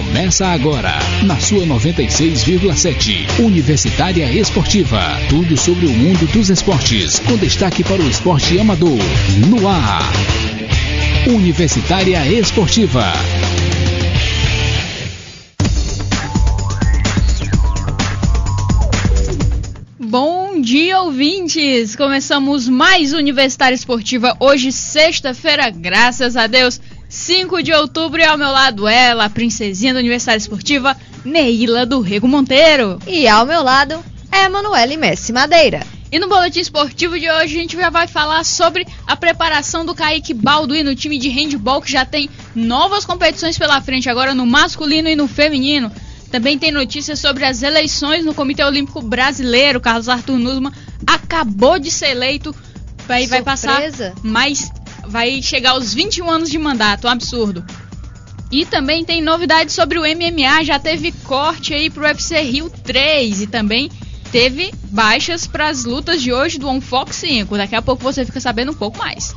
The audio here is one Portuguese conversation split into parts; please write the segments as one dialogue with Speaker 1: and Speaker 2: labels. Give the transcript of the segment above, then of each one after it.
Speaker 1: Começa agora, na sua 96,7. Universitária Esportiva. Tudo sobre o mundo dos esportes, com destaque para o esporte amador. No ar. Universitária Esportiva.
Speaker 2: Bom dia, ouvintes! Começamos mais Universitária Esportiva, hoje sexta-feira, graças a Deus, 5 de outubro, e ao meu lado ela, a princesinha da Universitária Esportiva, Neila do Rego Monteiro.
Speaker 3: E ao meu lado, Emanuele Messi Madeira.
Speaker 2: E no boletim esportivo de hoje a gente já vai falar sobre a preparação do Kaique Balduino, time de handball que já tem novas competições pela frente, agora no masculino e no feminino. Também tem notícias sobre as eleições no Comitê Olímpico Brasileiro. Carlos Arthur Nussmann acabou de ser eleito, vai passar, mas vai chegar aos 21 anos de mandato, um absurdo. E também tem novidades sobre o MMA, já teve corte aí pro UFC Rio 3 e também teve baixas para as lutas de hoje do On Fox 5. Daqui a pouco você fica sabendo um pouco mais.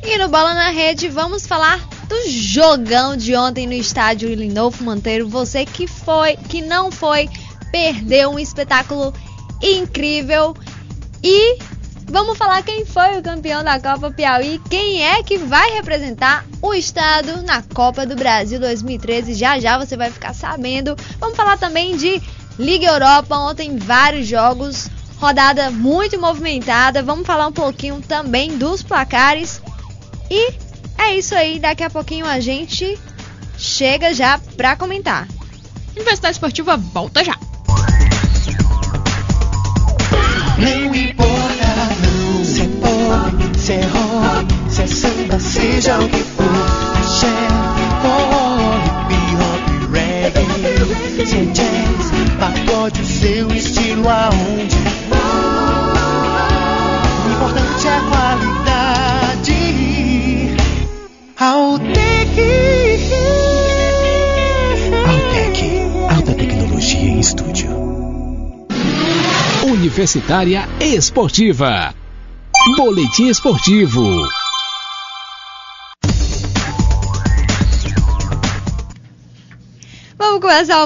Speaker 3: E no Bola na Rede vamos falar do jogão de ontem no estádio Linolfo Monteiro. Você que não foi, perdeu um espetáculo incrível. E vamos falar quem foi o campeão da Copa Piauí, quem é que vai representar o estado na Copa do Brasil 2013. Já você vai ficar sabendo. Vamos falar também de Liga Europa, ontem vários jogos, rodada muito movimentada. Vamos falar um pouquinho também dos placares. E é isso aí, daqui a pouquinho a gente chega já pra comentar.
Speaker 2: Universidade Esportiva volta já.
Speaker 4: Não importa não, se é pop, se é rock, se é samba, seja o que for. Se é pop, hip-hop, reggae, se é jazz, pagode, o seu estilo aonde for. O importante é a qualidade. Altec, alta tecnologia em estúdio.
Speaker 1: Universitária Esportiva. Boletim esportivo.
Speaker 3: Vamos começar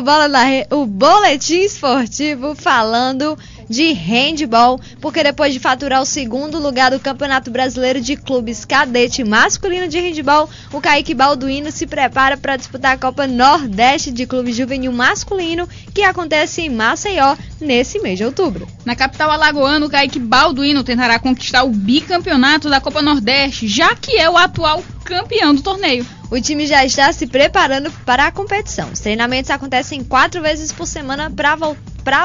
Speaker 3: o boletim esportivo falando de handball, porque depois de faturar o segundo lugar do Campeonato Brasileiro de Clubes Cadete Masculino de Handball, o Kaique Balduino se prepara para disputar a Copa Nordeste de Clube Juvenil Masculino, que acontece em Maceió nesse mês de outubro.
Speaker 2: Na capital alagoana, o Kaique Balduino tentará conquistar o bicampeonato da Copa Nordeste, já que é o atual campeão do torneio.
Speaker 3: O time já está se preparando para a competição. Os treinamentos acontecem 4 vezes por semana para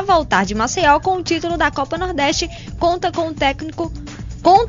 Speaker 3: voltar de Maceió com o título da Copa Nordeste. Conta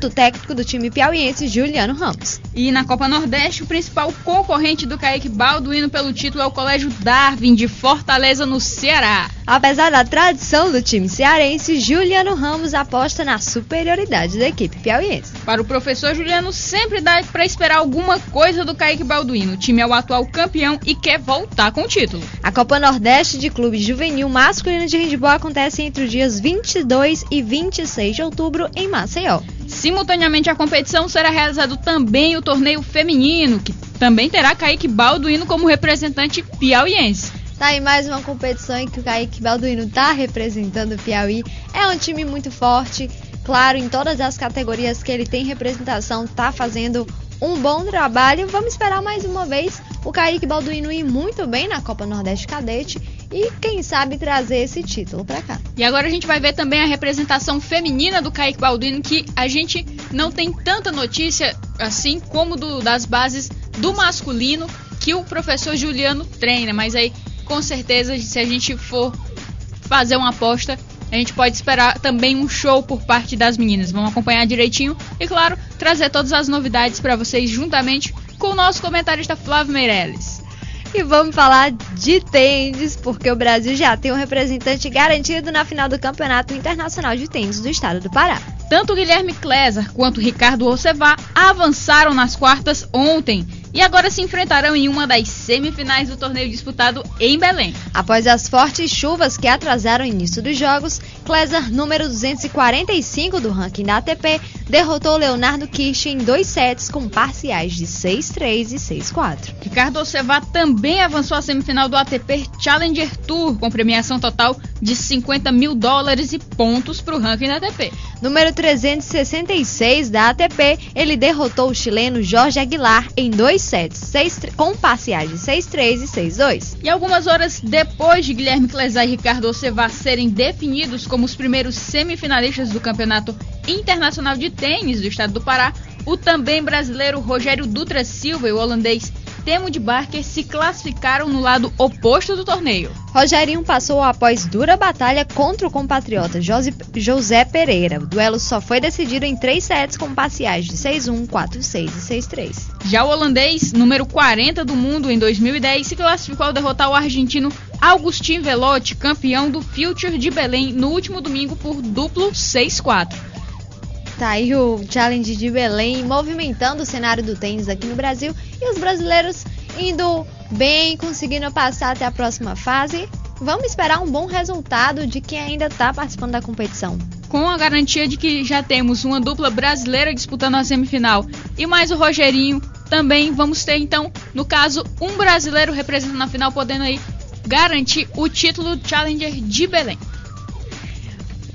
Speaker 3: o técnico do time piauiense, Juliano Ramos.
Speaker 2: E na Copa Nordeste, o principal concorrente do Kaique Balduino pelo título é o Colégio Darwin, de Fortaleza, no Ceará.
Speaker 3: Apesar da tradição do time cearense, Juliano Ramos aposta na superioridade da equipe piauiense.
Speaker 2: Para o professor Juliano, sempre dá para esperar alguma coisa do Kaique Balduino. O time é o atual campeão e quer voltar com o título.
Speaker 3: A Copa Nordeste de Clube Juvenil Masculino de Handball acontece entre os dias 22 e 26 de outubro em Maceió.
Speaker 2: Simultaneamente à competição será realizado também o torneio feminino, que também terá Kaique Balduino como representante piauiense.
Speaker 3: Tá aí mais uma competição em que o Kaique Balduino está representando o Piauí. É um time muito forte, claro, em todas as categorias que ele tem representação, tá fazendo um bom trabalho. Vamos esperar mais uma vez o Kaique Balduino ir muito bem na Copa Nordeste Cadete e, quem sabe, trazer esse título pra cá.
Speaker 2: E agora a gente vai ver também a representação feminina do Kaique Balduino, que a gente não tem tanta notícia assim como das bases do masculino que o professor Juliano treina, mas aí com certeza, se a gente for fazer uma aposta, a gente pode esperar também um show por parte das meninas. Vamos acompanhar direitinho e, claro, trazer todas as novidades para vocês juntamente com o nosso comentarista Flávio Meirelles.
Speaker 3: E vamos falar de tênis, porque o Brasil já tem um representante garantido na final do Campeonato Internacional de Tênis do Estado do Pará.
Speaker 2: Tanto Guilherme Kleser quanto Ricardo Ocevá avançaram nas quartas ontem. e agora se enfrentarão em uma das semifinais do torneio disputado em Belém.
Speaker 3: Após as fortes chuvas que atrasaram o início dos jogos, Klesar, número 245 do ranking da ATP, derrotou Leonardo Kirch em 2 sets com parciais de 6-3 e 6-4.
Speaker 2: Ricardo Ocevá também avançou à semifinal do ATP Challenger Tour, com premiação total de $50 mil e pontos para o ranking da ATP.
Speaker 3: Número 366 da ATP, ele derrotou o chileno Jorge Aguilar em 2 sets, com parciais de 6-3 e 6-2.
Speaker 2: E algumas horas depois de Guilherme Klesar e Ricardo Ocevá serem definidos como os primeiros semifinalistas do Campeonato Internacional de Tênis do Estado do Pará, o também brasileiro Rogério Dutra Silva e o holandês Temo de Barker se classificaram no lado oposto do torneio.
Speaker 3: Rogerinho passou após dura batalha contra o compatriota José Pereira. O duelo só foi decidido em 3 sets com parciais de 6-1, 4-6 e 6-3.
Speaker 2: Já o holandês, número 40 do mundo em 2010, se classificou ao derrotar o argentino Agustín Velotti, campeão do Future de Belém, no último domingo por duplo 6-4.
Speaker 3: Tá aí o Challenge de Belém movimentando o cenário do tênis aqui no Brasil e os brasileiros indo bem, conseguindo passar até a próxima fase. Vamos esperar um bom resultado de quem ainda está participando da competição.
Speaker 2: Com a garantia de que já temos uma dupla brasileira disputando a semifinal e mais o Rogerinho, também vamos ter então, no caso, um brasileiro representando a final, podendo aí garantir o título Challenger de Belém.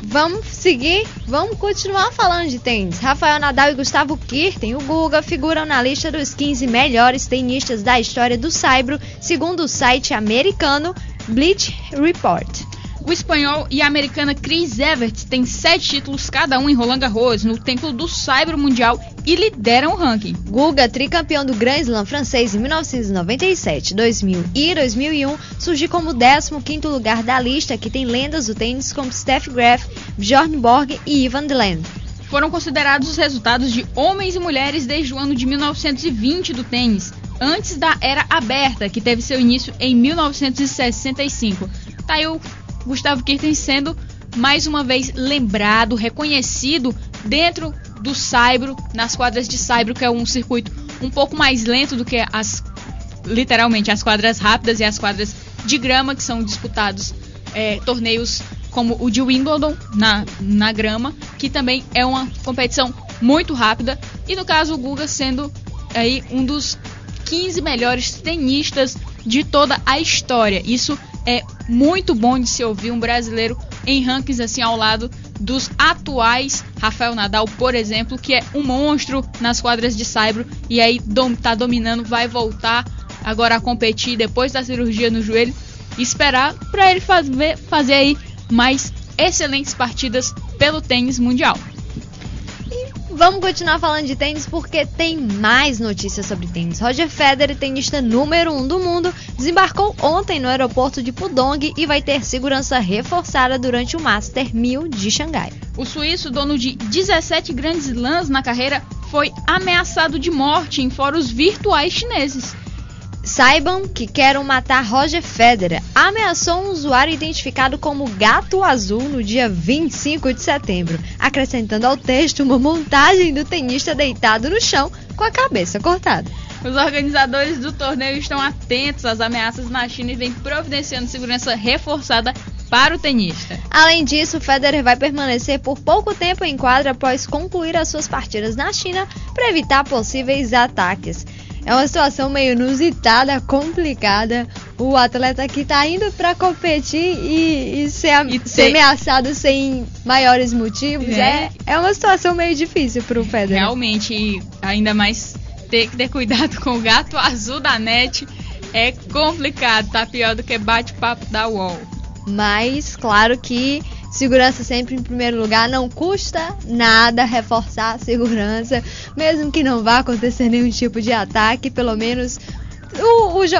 Speaker 3: Vamos seguir, vamos continuar falando de tênis. Rafael Nadal e Gustavo Kirten, o Guga, figuram na lista dos 15 melhores tenistas da história do saibro, segundo o site americano Bleacher Report.
Speaker 2: O espanhol e a americana Chris Evert têm 7 títulos cada um em Roland Garros, no templo do saibro mundial, e lideram o ranking.
Speaker 3: Guga, tricampeão do Grand Slam francês em 1997, 2000 e 2001, surgiu como 15º lugar da lista, que tem lendas do tênis como Steffi Graf, Bjorn Borg e Ivan Deland.
Speaker 2: Foram considerados os resultados de homens e mulheres desde o ano de 1920 do tênis, antes da Era Aberta, que teve seu início em 1965. Tá aí o Gustavo Kirten sendo mais uma vez lembrado, reconhecido dentro do saibro, nas quadras de saibro, que é um circuito um pouco mais lento do que literalmente as quadras rápidas e as quadras de grama, que são disputados torneios como o de Wimbledon na grama, que também é uma competição muito rápida, e no caso o Guga sendo aí um dos 15 melhores tenistas de toda a história. Isso é muito bom de se ouvir, um brasileiro em rankings assim ao lado dos atuais. Rafael Nadal, por exemplo, que é um monstro nas quadras de saibro e aí tá dominando, vai voltar agora a competir depois da cirurgia no joelho, e esperar para ele fazer aí mais excelentes partidas pelo tênis mundial.
Speaker 3: Vamos continuar falando de tênis porque tem mais notícias sobre tênis. Roger Federer, tenista número 1 do mundo, desembarcou ontem no aeroporto de Pudong e vai ter segurança reforçada durante o Master 1000 de Xangai.
Speaker 2: O suíço, dono de 17 grandes slams na carreira, foi ameaçado de morte em fóruns virtuais chineses.
Speaker 3: Saibam que querem matar Roger Federer. Ameaçou um usuário identificado como Gato Azul no dia 25 de setembro, acrescentando ao texto uma montagem do tenista deitado no chão com a cabeça cortada.
Speaker 2: Os organizadores do torneio estão atentos às ameaças na China e vêm providenciando segurança reforçada para o tenista.
Speaker 3: Além disso, Federer vai permanecer por pouco tempo em quadra após concluir as suas partidas na China para evitar possíveis ataques. É uma situação meio inusitada, complicada. O atleta que está indo para competir e ser ameaçado sem maiores motivos. É uma situação meio difícil para o Federer.
Speaker 2: Realmente, ainda mais ter que ter cuidado com o gato azul da net é complicado. Tá pior do que bate-papo da UOL.
Speaker 3: Mas, claro que segurança sempre em primeiro lugar, não custa nada reforçar a segurança, mesmo que não vá acontecer nenhum tipo de ataque, pelo menos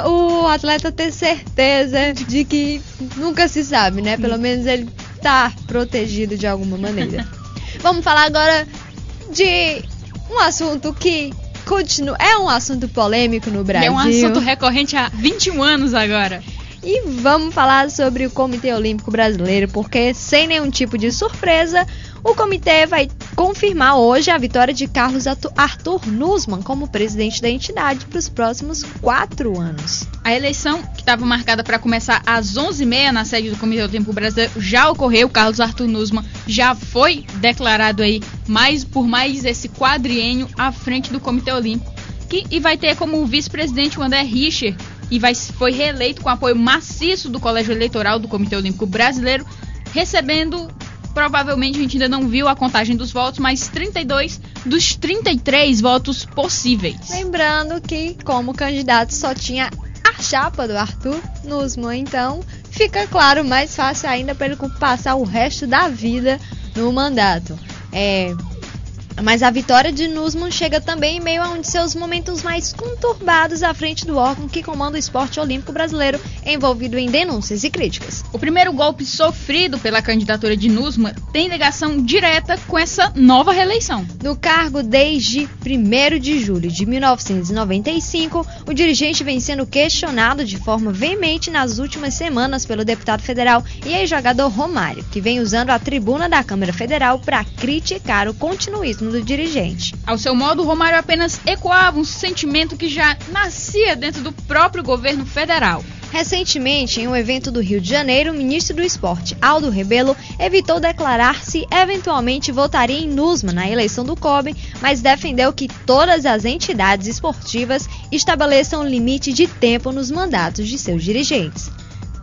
Speaker 3: o atleta ter certeza de que nunca se sabe, né? Pelo menos ele tá protegido de alguma maneira. Vamos falar agora de um assunto que é um assunto polêmico no Brasil.
Speaker 2: É um assunto recorrente há 21 anos agora.
Speaker 3: E vamos falar sobre o Comitê Olímpico Brasileiro, porque sem nenhum tipo de surpresa, O comitê vai confirmar hoje a vitória de Carlos Arthur Nussmann como presidente da entidade para os próximos 4 anos.
Speaker 2: A eleição, que estava marcada para começar às 11h30 na sede do Comitê Olímpico Brasileiro, já ocorreu. Carlos Arthur Nussmann já foi declarado aí por mais esse quadriênio à frente do Comitê Olímpico. E vai ter como vice-presidente o André Richer, e foi reeleito com apoio maciço do Colégio Eleitoral do Comitê Olímpico Brasileiro, recebendo, provavelmente a gente ainda não viu a contagem dos votos, mas 32 dos 33 votos possíveis.
Speaker 3: Lembrando que, como candidato, só tinha a chapa do Arthur Nussmann, então fica claro, mais fácil ainda para ele passar o resto da vida no mandato. Mas a vitória de Nussmann chega também em meio a um de seus momentos mais conturbados à frente do órgão que comanda o esporte olímpico brasileiro, envolvido em denúncias e críticas.
Speaker 2: O primeiro golpe sofrido pela candidatura de Nussmann tem ligação direta com essa nova reeleição.
Speaker 3: No cargo desde 1º de julho de 1995, o dirigente vem sendo questionado de forma veemente nas últimas semanas pelo deputado federal e ex-jogador Romário, que vem usando a tribuna da Câmara Federal para criticar o continuismo do dirigente.
Speaker 2: Ao seu modo, Romário apenas ecoava um sentimento que já nascia dentro do próprio governo federal.
Speaker 3: Recentemente, em um evento do Rio de Janeiro, o ministro do Esporte, Aldo Rebelo, evitou declarar se eventualmente votaria em Nussmann na eleição do COB, mas defendeu que todas as entidades esportivas estabeleçam um limite de tempo nos mandatos de seus dirigentes.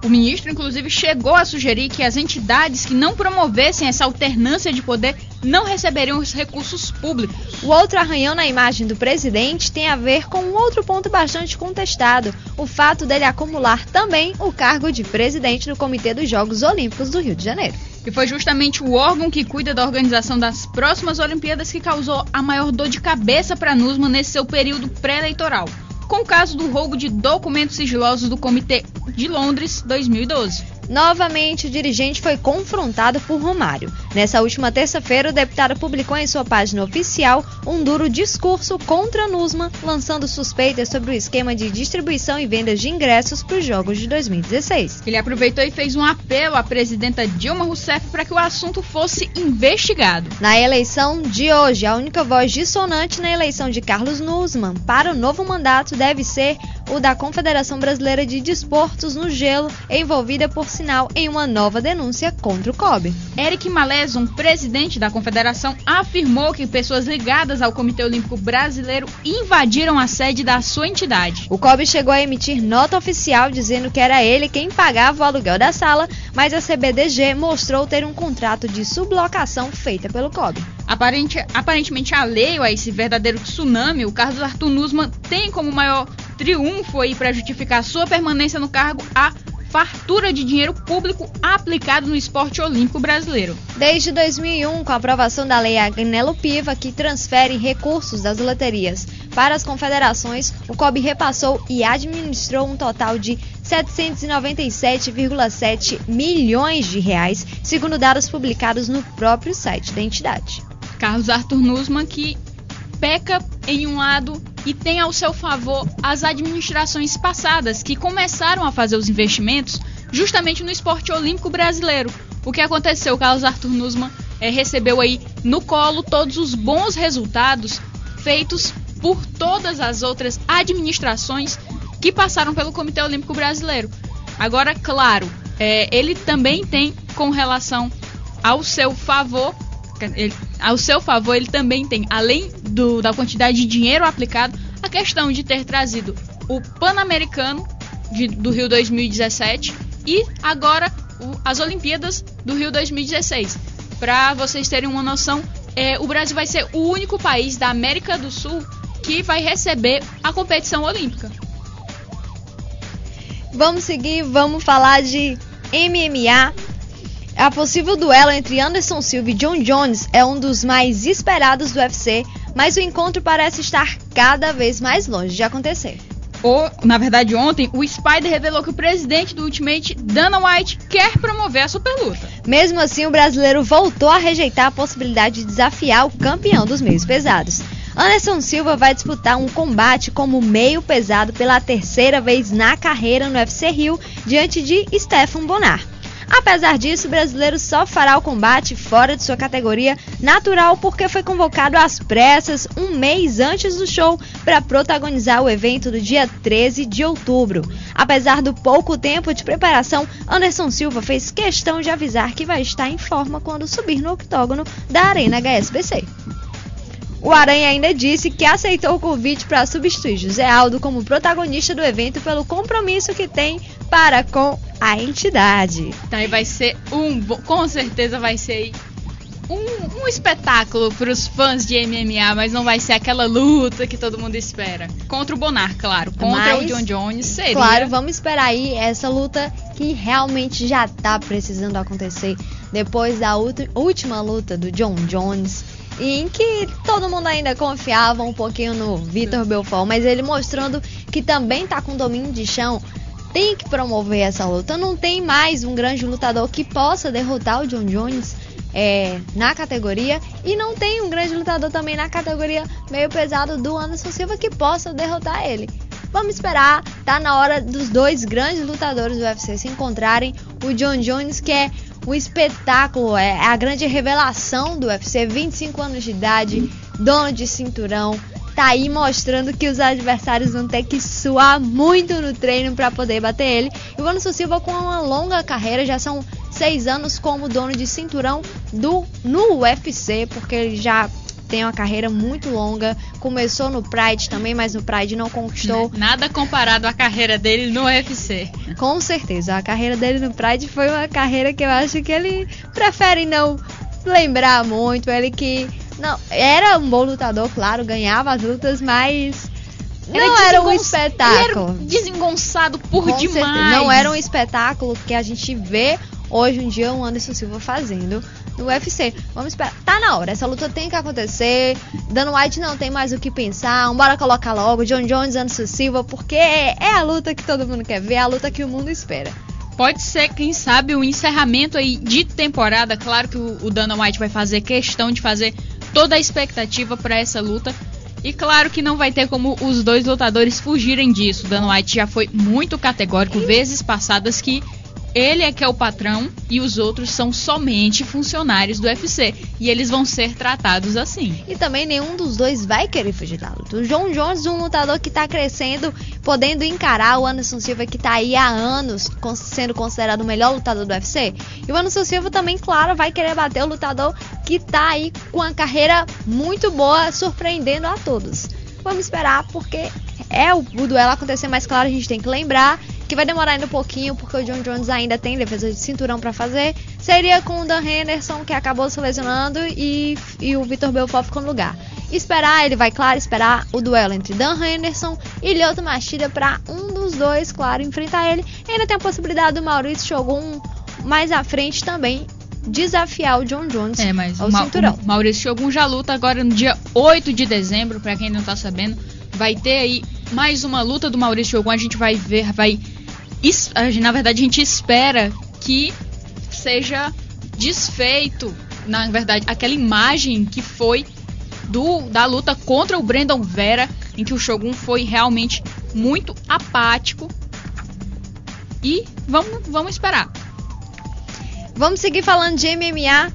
Speaker 2: O ministro, inclusive, chegou a sugerir que as entidades que não promovessem essa alternância de poder não receberiam os recursos públicos.
Speaker 3: O outro arranhão na imagem do presidente tem a ver com um outro ponto bastante contestado, o fato dele acumular também o cargo de presidente do Comitê dos Jogos Olímpicos do Rio de Janeiro.
Speaker 2: E foi justamente o órgão que cuida da organização das próximas Olimpíadas que causou a maior dor de cabeça para Nussmann nesse seu período pré-eleitoral, com o caso do roubo de documentos sigilosos do Comitê de Londres 2012.
Speaker 3: Novamente, o dirigente foi confrontado por Romário. Nessa última terça-feira, o deputado publicou em sua página oficial um duro discurso contra Nussmann, lançando suspeitas sobre o esquema de distribuição e vendas de ingressos para os Jogos de 2016.
Speaker 2: Ele aproveitou e fez um apelo à presidenta Dilma Rousseff para que o assunto fosse investigado.
Speaker 3: Na eleição de hoje, a única voz dissonante na eleição de Carlos Nussmann para o novo mandato deve ser o da Confederação Brasileira de Desportos no Gelo, envolvida por sinal em uma nova denúncia contra o COB.
Speaker 2: Eric Maleson, presidente da confederação, afirmou que pessoas ligadas ao Comitê Olímpico Brasileiro invadiram a sede da sua entidade.
Speaker 3: O COB chegou a emitir nota oficial dizendo que era ele quem pagava o aluguel da sala, mas a CBDG mostrou ter um contrato de sublocação feita pelo COB.
Speaker 2: Aparentemente alheio a esse verdadeiro tsunami, o Carlos Arthur Nussmann tem como maior triunfo aí para justificar sua permanência no cargo a fartura de dinheiro público aplicado no esporte olímpico brasileiro.
Speaker 3: Desde 2001, com a aprovação da Lei Agnello Piva, que transfere recursos das loterias para as confederações, o COB repassou e administrou um total de 797,7 milhões de reais, segundo dados publicados no próprio site da entidade.
Speaker 2: Carlos Arthur Nussmann, que peca em um lado e tem ao seu favor as administrações passadas que começaram a fazer os investimentos justamente no esporte olímpico brasileiro. O que aconteceu? Carlos Arthur Nussmann recebeu aí no colo todos os bons resultados feitos por todas as outras administrações que passaram pelo Comitê Olímpico Brasileiro. Agora, claro, ele também tem com relação ao seu favor, ele também tem, além da quantidade de dinheiro aplicado, a questão de ter trazido o Pan-Americano do Rio 2017 e agora as Olimpíadas do Rio 2016. Para vocês terem uma noção, o Brasil vai ser o único país da América do Sul que vai receber a competição olímpica.
Speaker 3: Vamos seguir, vamos falar de MMA. A possível duelo entre Anderson Silva e John Jones é um dos mais esperados do UFC, mas o encontro parece estar cada vez mais longe de acontecer.
Speaker 2: Na verdade, ontem, o Spider revelou que o presidente do Ultimate, Dana White, quer promover a superluta.
Speaker 3: Mesmo assim, o brasileiro voltou a rejeitar a possibilidade de desafiar o campeão dos meios pesados. Anderson Silva vai disputar um combate como meio pesado pela terceira vez na carreira no UFC Rio, diante de Stephan Bonnar. Apesar disso, o brasileiro só fará o combate fora de sua categoria natural porque foi convocado às pressas um mês antes do show para protagonizar o evento do dia 13 de outubro. Apesar do pouco tempo de preparação, Anderson Silva fez questão de avisar que vai estar em forma quando subir no octógono da Arena HSBC. O Aranha ainda disse que aceitou o convite para substituir José Aldo como protagonista do evento pelo compromisso que tem para com a entidade.
Speaker 2: Então aí vai ser com certeza vai ser um espetáculo para os fãs de MMA, mas não vai ser aquela luta que todo mundo espera. Contra o Bonar, claro, contra o John Jones seria.
Speaker 3: Claro, vamos esperar aí essa luta que realmente já tá precisando acontecer depois da última luta do John Jones, em que todo mundo ainda confiava um pouquinho no Vitor Belfort, mas ele mostrando que também tá com domínio de chão, tem que promover essa luta. Não tem mais um grande lutador que possa derrotar o John Jones na categoria, e não tem um grande lutador também na categoria meio pesado do Anderson Silva que possa derrotar ele. Vamos esperar, tá na hora dos dois grandes lutadores do UFC se encontrarem. O John Jones, que é um espetáculo, é a grande revelação do UFC, 25 anos de idade, dono de cinturão, tá aí mostrando que os adversários vão ter que suar muito no treino para poder bater ele. E o Anderson Silva, com uma longa carreira, já são 6 anos como dono de cinturão no UFC, porque ele já tem uma carreira muito longa, começou no Pride também, mas no Pride não conquistou.
Speaker 2: Nada comparado à carreira dele no UFC.
Speaker 3: Com certeza, a carreira dele no Pride foi uma carreira que eu acho que ele prefere não lembrar muito. Ele que não era um bom lutador, claro, ganhava as lutas, mas não era um espetáculo.
Speaker 2: Ele era desengonçado por
Speaker 3: Com
Speaker 2: demais.
Speaker 3: certeza, não era um espetáculo que a gente vê hoje em dia o Anderson Silva fazendo no UFC. Vamos esperar. Tá na hora. Essa luta tem que acontecer. Dana White não tem mais o que pensar. Bora colocar logo John Jones, Anderson Silva, porque é a luta que todo mundo quer ver, é a luta que o mundo espera.
Speaker 2: Pode ser, quem sabe, o encerramento aí de temporada. Claro que o Dana White vai fazer questão de fazer toda a expectativa para essa luta. E claro que não vai ter como os dois lutadores fugirem disso. O Dana White já foi muito categórico vezes passadas que ele é que é o patrão e os outros são somente funcionários do UFC. E eles vão ser tratados assim.
Speaker 3: E também nenhum dos dois vai querer fugir da luta. O John Jones, um lutador que tá crescendo, podendo encarar o Anderson Silva, que tá aí há anos sendo considerado o melhor lutador do UFC. E o Anderson Silva também, claro, vai querer bater o lutador que tá aí com uma carreira muito boa, surpreendendo a todos. Vamos esperar, porque o duelo acontecer, mas claro, a gente tem que lembrar que vai demorar ainda um pouquinho, porque o John Jones ainda tem defesa de cinturão para fazer. Seria com o Dan Henderson, que acabou se lesionando, e o Vitor Belfort ficou no lugar. Esperar, ele vai, claro, esperar o duelo entre Dan Henderson e Lyoto Machida para um dos dois, claro, enfrentar ele. E ainda tem a possibilidade do Mauricio Shogun mais à frente também desafiar o John Jones ao cinturão.
Speaker 2: O Mauricio Shogun já luta agora no dia 8 de dezembro, para quem não tá sabendo. Vai ter aí mais uma luta do Mauricio Shogun, a gente vai ver, na verdade a gente espera que seja desfeito, na verdade, aquela imagem que foi da luta contra o Brandon Vera, em que o Shogun foi realmente muito apático. E vamos esperar.
Speaker 3: Vamos seguir falando de MMA.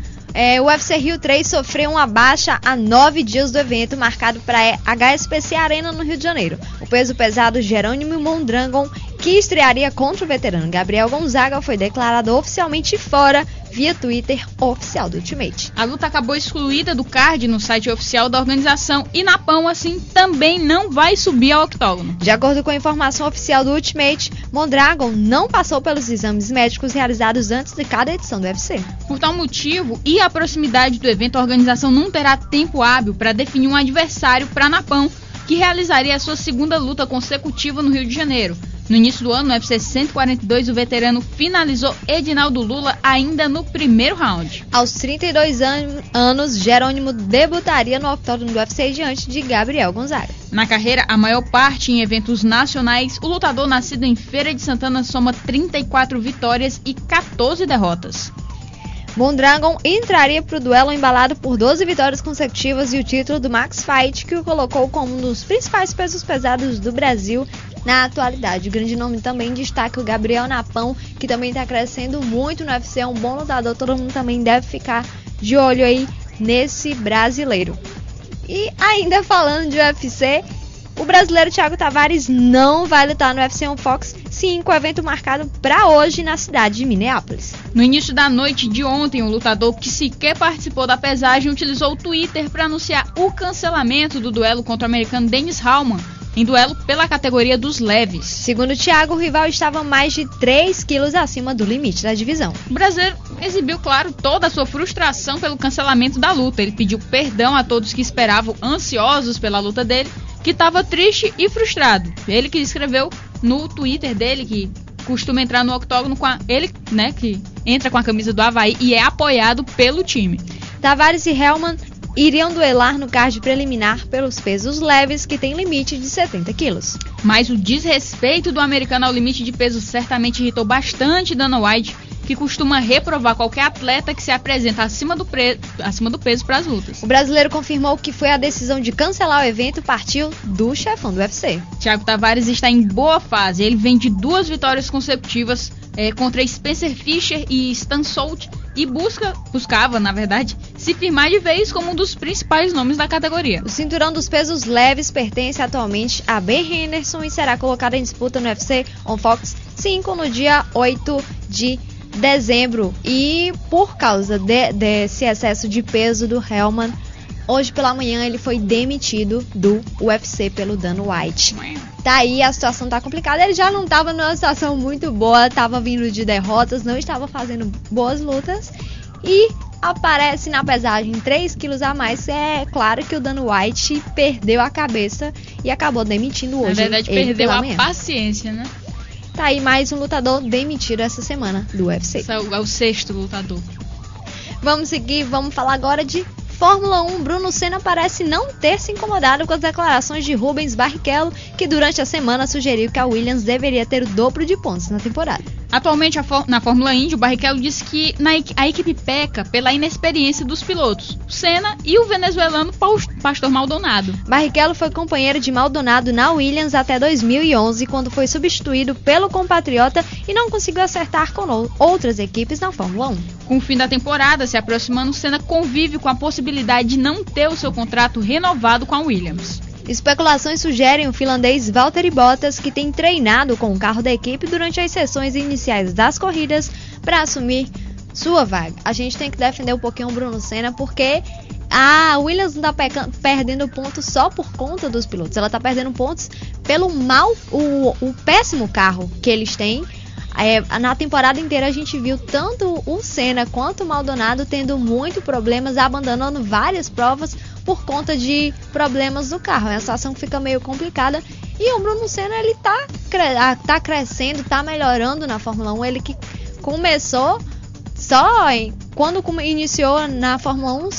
Speaker 3: O UFC Rio 3 sofreu uma baixa a 9 dias do evento, marcado para a HSBC Arena no Rio de Janeiro. O peso pesado Jerônimo Mondragon, que estrearia contra o veterano Gabriel Gonzaga, foi declarado oficialmente fora via Twitter oficial do Ultimate.
Speaker 2: A luta acabou excluída do card no site oficial da organização e Napão, assim, também não vai subir ao octógono.
Speaker 3: De acordo com a informação oficial do Ultimate, Mondragon não passou pelos exames médicos realizados antes de cada edição do UFC.
Speaker 2: Por tal motivo e a proximidade do evento, a organização não terá tempo hábil para definir um adversário para Napão, que realizaria a sua segunda luta consecutiva no Rio de Janeiro. No início do ano, no UFC 142, o veterano finalizou Edinaldo Lula ainda no primeiro round.
Speaker 3: Aos 32 anos, Jerônimo debutaria no octógono do UFC diante de Gabriel Gonzaga.
Speaker 2: Na carreira, a maior parte em eventos nacionais, o lutador nascido em Feira de Santana soma 34 vitórias e 14 derrotas.
Speaker 3: Mondragon entraria para o duelo embalado por 12 vitórias consecutivas e o título do Max Fight, que o colocou como um dos principais pesos pesados do Brasil na atualidade. O grande nome também destaca o Gabriel Napão, que também está crescendo muito no UFC, é um bom lutador, todo mundo também deve ficar de olho aí nesse brasileiro. E ainda falando de UFC, o brasileiro Thiago Tavares não vai lutar no UFC On Fox 5, evento marcado para hoje na cidade de Minneapolis.
Speaker 2: No início da noite de ontem, o lutador que sequer participou da pesagem utilizou o Twitter para anunciar o cancelamento do duelo contra o americano Dennis Hallman, em duelo pela categoria dos leves.
Speaker 3: Segundo o Thiago, o rival estava mais de 3 quilos acima do limite da divisão.
Speaker 2: O brasileiro exibiu, claro, toda a sua frustração pelo cancelamento da luta. Ele pediu perdão a todos que esperavam ansiosos pela luta dele, que estava triste e frustrado. Ele que escreveu no Twitter dele, que costuma entrar no octógono com ele, né, que entra com a camisa do Avaí e é apoiado pelo time.
Speaker 3: Tavares e Hellman iriam duelar no card preliminar pelos pesos leves, que tem limite de 70 quilos.
Speaker 2: Mas o desrespeito do americano ao limite de peso certamente irritou bastante Dana White, que costuma reprovar qualquer atleta que se apresenta acima do peso para as lutas.
Speaker 3: O brasileiro confirmou que foi a decisão de cancelar o evento partiu do chefão do UFC.
Speaker 2: Thiago Tavares está em boa fase. Ele vem de 2 vitórias consecutivas contra Spencer Fischer e Stan Solt e buscava, na verdade, se firmar de vez como um dos principais nomes da categoria.
Speaker 3: O cinturão dos pesos leves pertence atualmente a Ben Henderson e será colocado em disputa no UFC On Fox 5 no dia 8 de dezembro. E por causa desse excesso de peso do Hellman, hoje pela manhã ele foi demitido do UFC pelo Dana White. Tá aí, a situação tá complicada. Ele já não tava numa situação muito boa, tava vindo de derrotas, não estava fazendo boas lutas e aparece na pesagem 3 quilos a mais. É claro que o Dana White perdeu a cabeça e acabou demitindo hoje.
Speaker 2: Na verdade, perdeu a paciência, né?
Speaker 3: Tá aí mais um lutador demitido essa semana do UFC.
Speaker 2: Esse é o 6º lutador.
Speaker 3: Vamos seguir, vamos falar agora de Fórmula 1. Bruno Senna parece não ter se incomodado com as declarações de Rubens Barrichello, que durante a semana sugeriu que a Williams deveria ter o dobro de pontos na temporada.
Speaker 2: Atualmente, na Fórmula Indy, o Barrichello disse que a equipe peca pela inexperiência dos pilotos, o Senna e o venezuelano Pastor Maldonado.
Speaker 3: Barrichello foi companheiro de Maldonado na Williams até 2011, quando foi substituído pelo compatriota e não conseguiu acertar com outras equipes na Fórmula 1.
Speaker 2: Com o fim da temporada se aproximando, o Senna convive com a possibilidade de não ter o seu contrato renovado com a Williams.
Speaker 3: Especulações sugerem o finlandês Valtteri Bottas, que tem treinado com o carro da equipe durante as sessões iniciais das corridas para assumir sua vaga. A gente tem que defender um pouquinho o Bruno Senna, porque a Williams não está perdendo pontos só por conta dos pilotos. Ela está perdendo pontos pelo o péssimo carro que eles têm. Na temporada inteira a gente viu tanto o Senna quanto o Maldonado tendo muito problemas, abandonando várias provas por conta de problemas do carro. É uma situação que fica meio complicada. E o Bruno Senna, ele tá crescendo, tá melhorando na Fórmula 1. Ele que começou quando iniciou na Fórmula 1,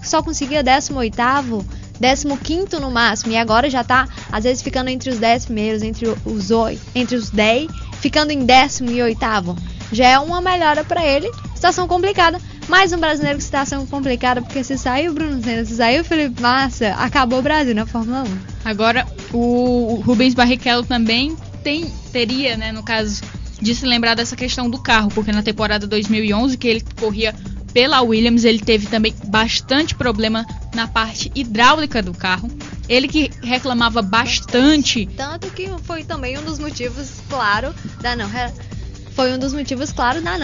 Speaker 3: só conseguia 18º, 15º no máximo. E agora já tá, às vezes, ficando entre os 10 primeiros, entre os 10, ficando em 18º. Já é uma melhora para ele. Situação complicada. Mais um brasileiro com situação complicada, porque se sair o Bruno Senna, se sair o Felipe Massa, acabou o Brasil na Fórmula 1.
Speaker 2: Agora, o Rubens Barrichello também teria, né, no caso, de se lembrar dessa questão do carro, porque na temporada 2011, que ele corria pela Williams, ele teve também bastante problema na parte hidráulica do carro. Ele que reclamava bastante.
Speaker 3: Tanto que foi também um dos motivos, claro, da não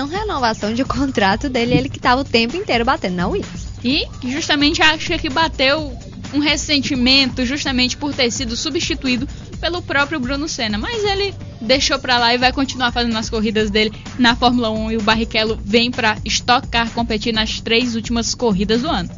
Speaker 3: renovação de contrato dele. Ele que estava o tempo inteiro batendo na Williams.
Speaker 2: E justamente acha que bateu um ressentimento justamente por ter sido substituído pelo próprio Bruno Senna. Mas ele deixou pra lá e vai continuar fazendo as corridas dele na Fórmula 1. E o Barrichello vem pra Stock Car competir nas 3 últimas corridas do ano.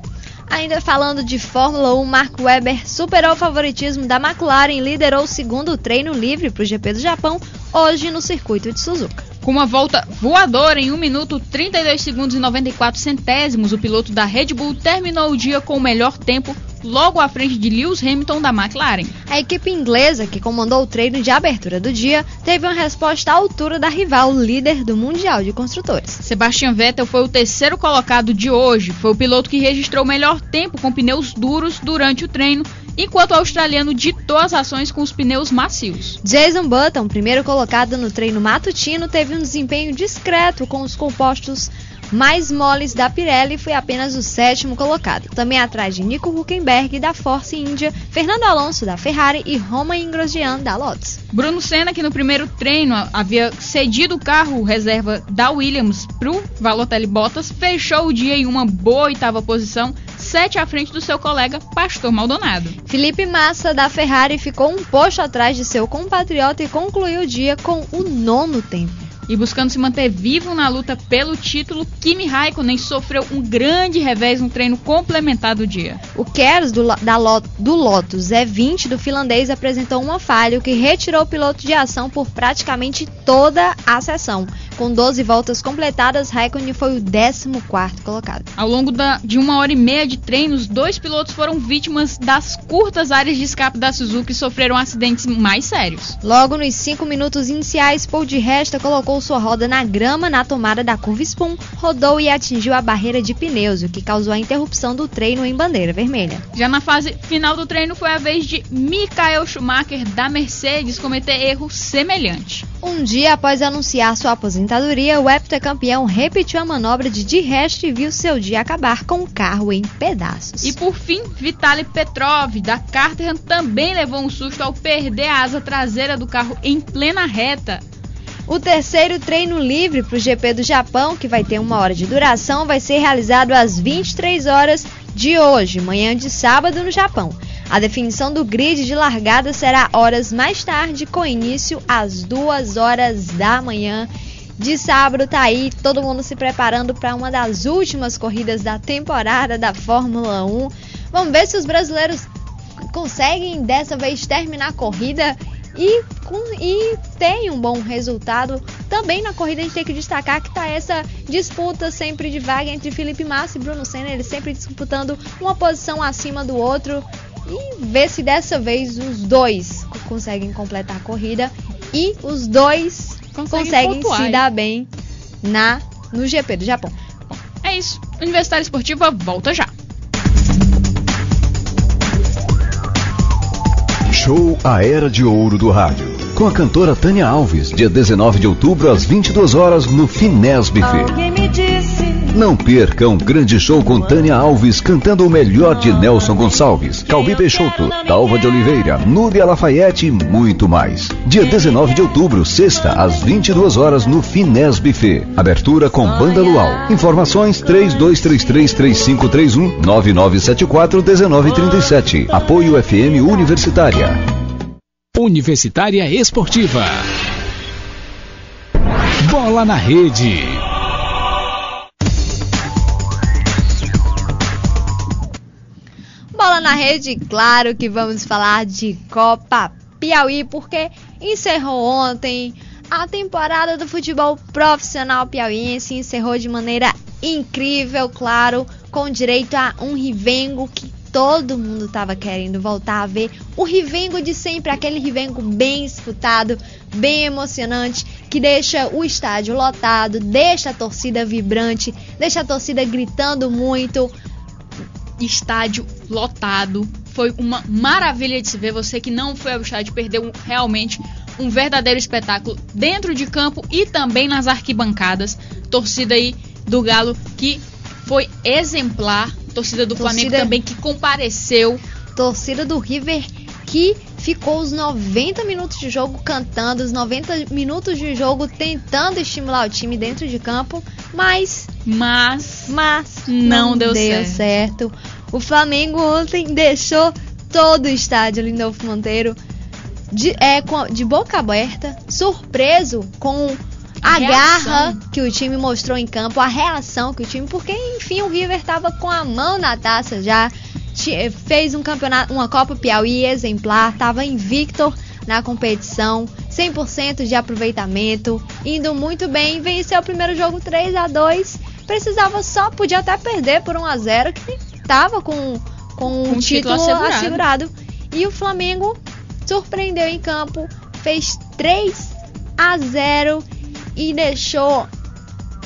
Speaker 3: Ainda falando de Fórmula 1, Marco Webber superou o favoritismo da McLaren e liderou o segundo treino livre para o GP do Japão, hoje no circuito de Suzuka.
Speaker 2: Com uma volta voadora em 1 minuto, 32 segundos e 94 centésimos, o piloto da Red Bull terminou o dia com o melhor tempo, logo à frente de Lewis Hamilton da McLaren.
Speaker 3: A equipe inglesa, que comandou o treino de abertura do dia, teve uma resposta à altura da rival, líder do Mundial de Construtores.
Speaker 2: Sebastian Vettel foi o 3º colocado de hoje. Foi o piloto que registrou o melhor tempo com pneus duros durante o treino enquanto o australiano ditou as ações com os pneus macios.
Speaker 3: Jason Button, primeiro colocado no treino matutino, teve um desempenho discreto com os compostos mais moles da Pirelli e foi apenas o 7º colocado. Também atrás de Nico Hülkenberg da Force India, Fernando Alonso da Ferrari e Romain Grosjean da Lotus.
Speaker 2: Bruno Senna, que no primeiro treino havia cedido o carro reserva da Williams para o Valtteri Bottas, fechou o dia em uma boa 8ª posição, 7 à frente do seu colega Pastor Maldonado.
Speaker 3: Felipe Massa da Ferrari ficou um posto atrás de seu compatriota e concluiu o dia com o 9º tempo.
Speaker 2: E buscando se manter vivo na luta pelo título, Kimi Raikkonen sofreu um grande revés no treino complementar do dia.
Speaker 3: O Kers do Lotus E20 do finlandês apresentou uma falha, o que retirou o piloto de ação por praticamente toda a sessão. Com 12 voltas completadas, Raikkonen foi o 14º colocado.
Speaker 2: Ao longo de 1h30 de treinos, 2 pilotos foram vítimas das curtas áreas de escape da Suzuki e sofreram acidentes mais sérios.
Speaker 3: Logo nos 5 minutos iniciais, Paul di Resta colocou sua roda na grama na tomada da curva Spoon, rodou e atingiu a barreira de pneus, o que causou a interrupção do treino em bandeira vermelha.
Speaker 2: Já na fase final do treino, foi a vez de Michael Schumacher da Mercedes cometer erro semelhante.
Speaker 3: Um dia após anunciar sua aposentadoria, o heptacampeão repetiu a manobra de Resta e viu seu dia acabar com o carro em pedaços.
Speaker 2: E por fim, Vitaly Petrov da Caterham também levou um susto ao perder a asa traseira do carro em plena reta.
Speaker 3: O terceiro treino livre para o GP do Japão, que vai ter 1 hora de duração, vai ser realizado às 23 horas de hoje, manhã de sábado no Japão. A definição do grid de largada será horas mais tarde, com início às 2 horas da manhã de sábado. Tá aí todo mundo se preparando para uma das últimas corridas da temporada da Fórmula 1. Vamos ver se os brasileiros conseguem dessa vez terminar a corrida e tem um bom resultado. Também na corrida a gente tem que destacar que tá essa disputa sempre de vaga entre Felipe Massa e Bruno Senna, eles sempre disputando uma posição acima do outro, e ver se dessa vez os dois conseguem completar a corrida e os dois conseguem se dar bem no GP do Japão.
Speaker 2: Bom, é isso, Universitária Esportiva volta já.
Speaker 5: Show A Era de Ouro do Rádio, com a cantora Tânia Alves, dia 19 de outubro às 22 horas no Finesp Buffet. Não perca um grande show com Tânia Alves cantando o melhor de Nelson Gonçalves, Calbi Peixoto, Dalva de Oliveira, Núbia Lafayette e muito mais. Dia 19 de outubro, sexta, às 22 horas no Finesp Buffet. Abertura com Banda Luau. Informações 3233-3531, 9974-1937. Apoio FM Universitária.
Speaker 1: Universitária Esportiva. Bola na Rede.
Speaker 3: Bola na Rede, claro que vamos falar de Copa Piauí, porque encerrou ontem a temporada do futebol profissional piauiense, encerrou de maneira incrível, claro, com direito a um Rivengo que todo mundo estava querendo voltar a ver. O Rivengo de sempre, aquele Rivengo bem disputado, bem emocionante, que deixa o estádio lotado, deixa a torcida vibrante, deixa a torcida gritando muito.
Speaker 2: Estádio lotado, foi uma maravilha de se ver. Você que não foi ao estádio perdeu realmente um verdadeiro espetáculo dentro de campo e também nas arquibancadas. Torcida aí do Galo que foi exemplar, torcida do Flamengo também que compareceu,
Speaker 3: torcida do River que ficou os 90 minutos de jogo cantando, os 90 minutos de jogo tentando estimular o time dentro de campo, mas não deu certo. O Flamengo ontem deixou todo o estádio Lindolfo Monteiro de boca aberta, surpreso com a garra que o time mostrou em campo, a reação que o time, porque enfim o River estava com a mão na taça já, fez um campeonato, uma Copa Piauí exemplar, estava invicto na competição, 100% de aproveitamento, indo muito bem, venceu o primeiro jogo 3-2, podia até perder por 1-0, que estava com o título assegurado. E o Flamengo surpreendeu em campo, fez 3-0 e deixou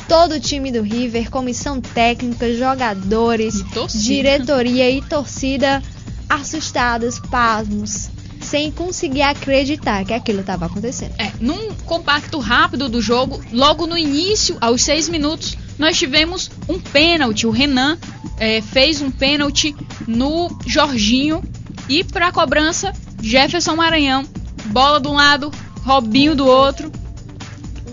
Speaker 3: todo o time do River, comissão técnica, jogadores, diretoria e torcida assustados, pasmos, sem conseguir acreditar que aquilo estava acontecendo.
Speaker 2: Num compacto rápido do jogo, logo no início, aos 6 minutos, nós tivemos um pênalti. O Renan fez um pênalti no Jorginho e para a cobrança, Jefferson Maranhão, bola de um lado, Robinho do outro.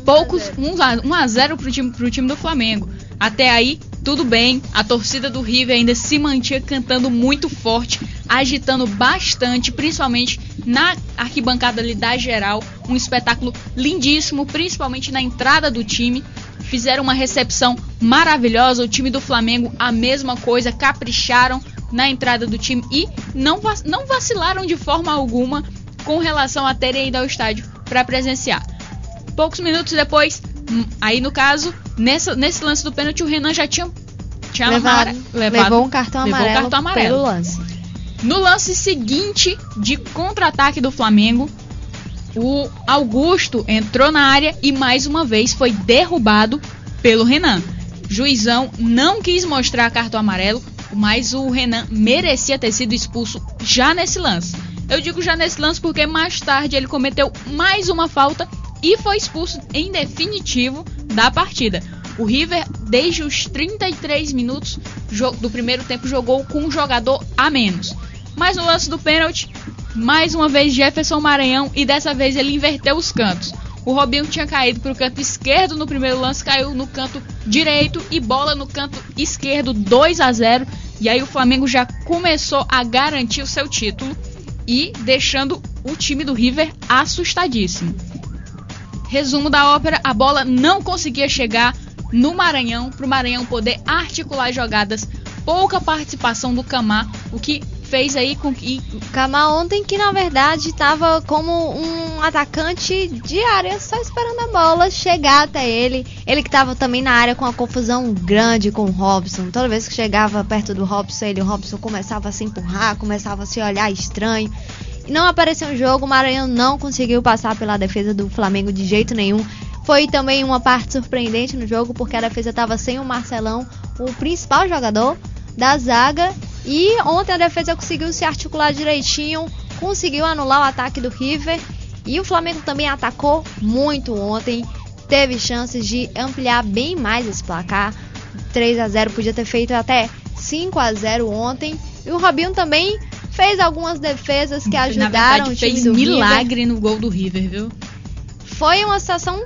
Speaker 2: 1-0 pro time do Flamengo. Até aí, tudo bem. A torcida do River ainda se mantinha cantando muito forte, agitando bastante, principalmente na arquibancada ali da geral. Um espetáculo lindíssimo, principalmente na entrada do time. Fizeram uma recepção maravilhosa. O time do Flamengo, a mesma coisa, capricharam na entrada do time e não vacilaram de forma alguma com relação a terem ido ao estádio para presenciar. Poucos minutos depois, aí no caso, nesse lance do pênalti, o Renan já tinha
Speaker 3: levou um cartão amarelo pelo lance.
Speaker 2: No lance seguinte de contra-ataque do Flamengo, o Augusto entrou na área e mais uma vez foi derrubado pelo Renan. Juizão não quis mostrar cartão amarelo, mas o Renan merecia ter sido expulso já nesse lance. Eu digo já nesse lance porque mais tarde ele cometeu mais uma falta e foi expulso em definitivo da partida. O River, desde os 33 minutos do primeiro tempo, jogou com um jogador a menos. Mas no lance do pênalti, mais uma vez Jefferson Maranhão, e dessa vez ele inverteu os cantos. O Robinho tinha caído para o canto esquerdo no primeiro lance, caiu no canto direito e bola no canto esquerdo, 2-0. E aí o Flamengo já começou a garantir o seu título e deixando o time do River assustadíssimo. Resumo da ópera, a bola não conseguia chegar no Maranhão, para o Maranhão poder articular jogadas, pouca participação do Camar, o que fez aí com que...
Speaker 3: Camar ontem que na verdade estava como um atacante de área, só esperando a bola chegar até ele. Ele que estava também na área com uma confusão grande com o Robson. Toda vez que chegava perto do Robson, o Robson começava a se empurrar, começava a se olhar estranho. Não apareceu no jogo, o Maranhão não conseguiu passar pela defesa do Flamengo de jeito nenhum. Foi também uma parte surpreendente no jogo, porque a defesa estava sem o Marcelão, o principal jogador da zaga. E ontem a defesa conseguiu se articular direitinho, conseguiu anular o ataque do River. E o Flamengo também atacou muito ontem, teve chances de ampliar bem mais esse placar. 3-0, podia ter feito até 5-0 ontem. E o Robinho também fez algumas defesas que ajudaram o time do River.
Speaker 2: Fez milagre no gol do River, viu?
Speaker 3: Foi uma situação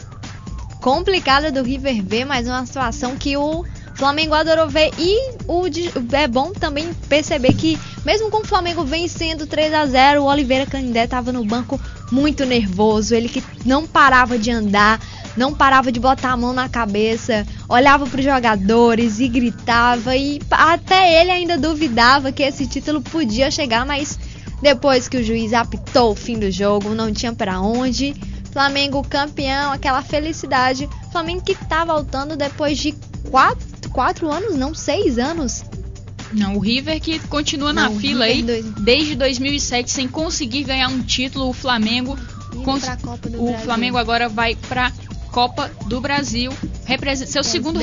Speaker 3: complicada do River ver, mas uma situação que o Flamengo adorou ver. E é bom também perceber que, mesmo com o Flamengo vencendo 3-0, o Oliveira Canindé estava no banco muito nervoso. Ele que não parava de andar, não parava de botar a mão na cabeça, olhava para os jogadores e gritava. E até ele ainda duvidava que esse título podia chegar, mas depois que o juiz apitou o fim do jogo, não tinha para onde. Flamengo campeão, aquela felicidade. Flamengo que tá voltando depois de 4 anos, não, 6 anos.
Speaker 2: Não, o River que continua na fila aí desde 2007 sem conseguir ganhar um título. O Flamengo Flamengo agora vai pra Copa do Brasil. Seu segundo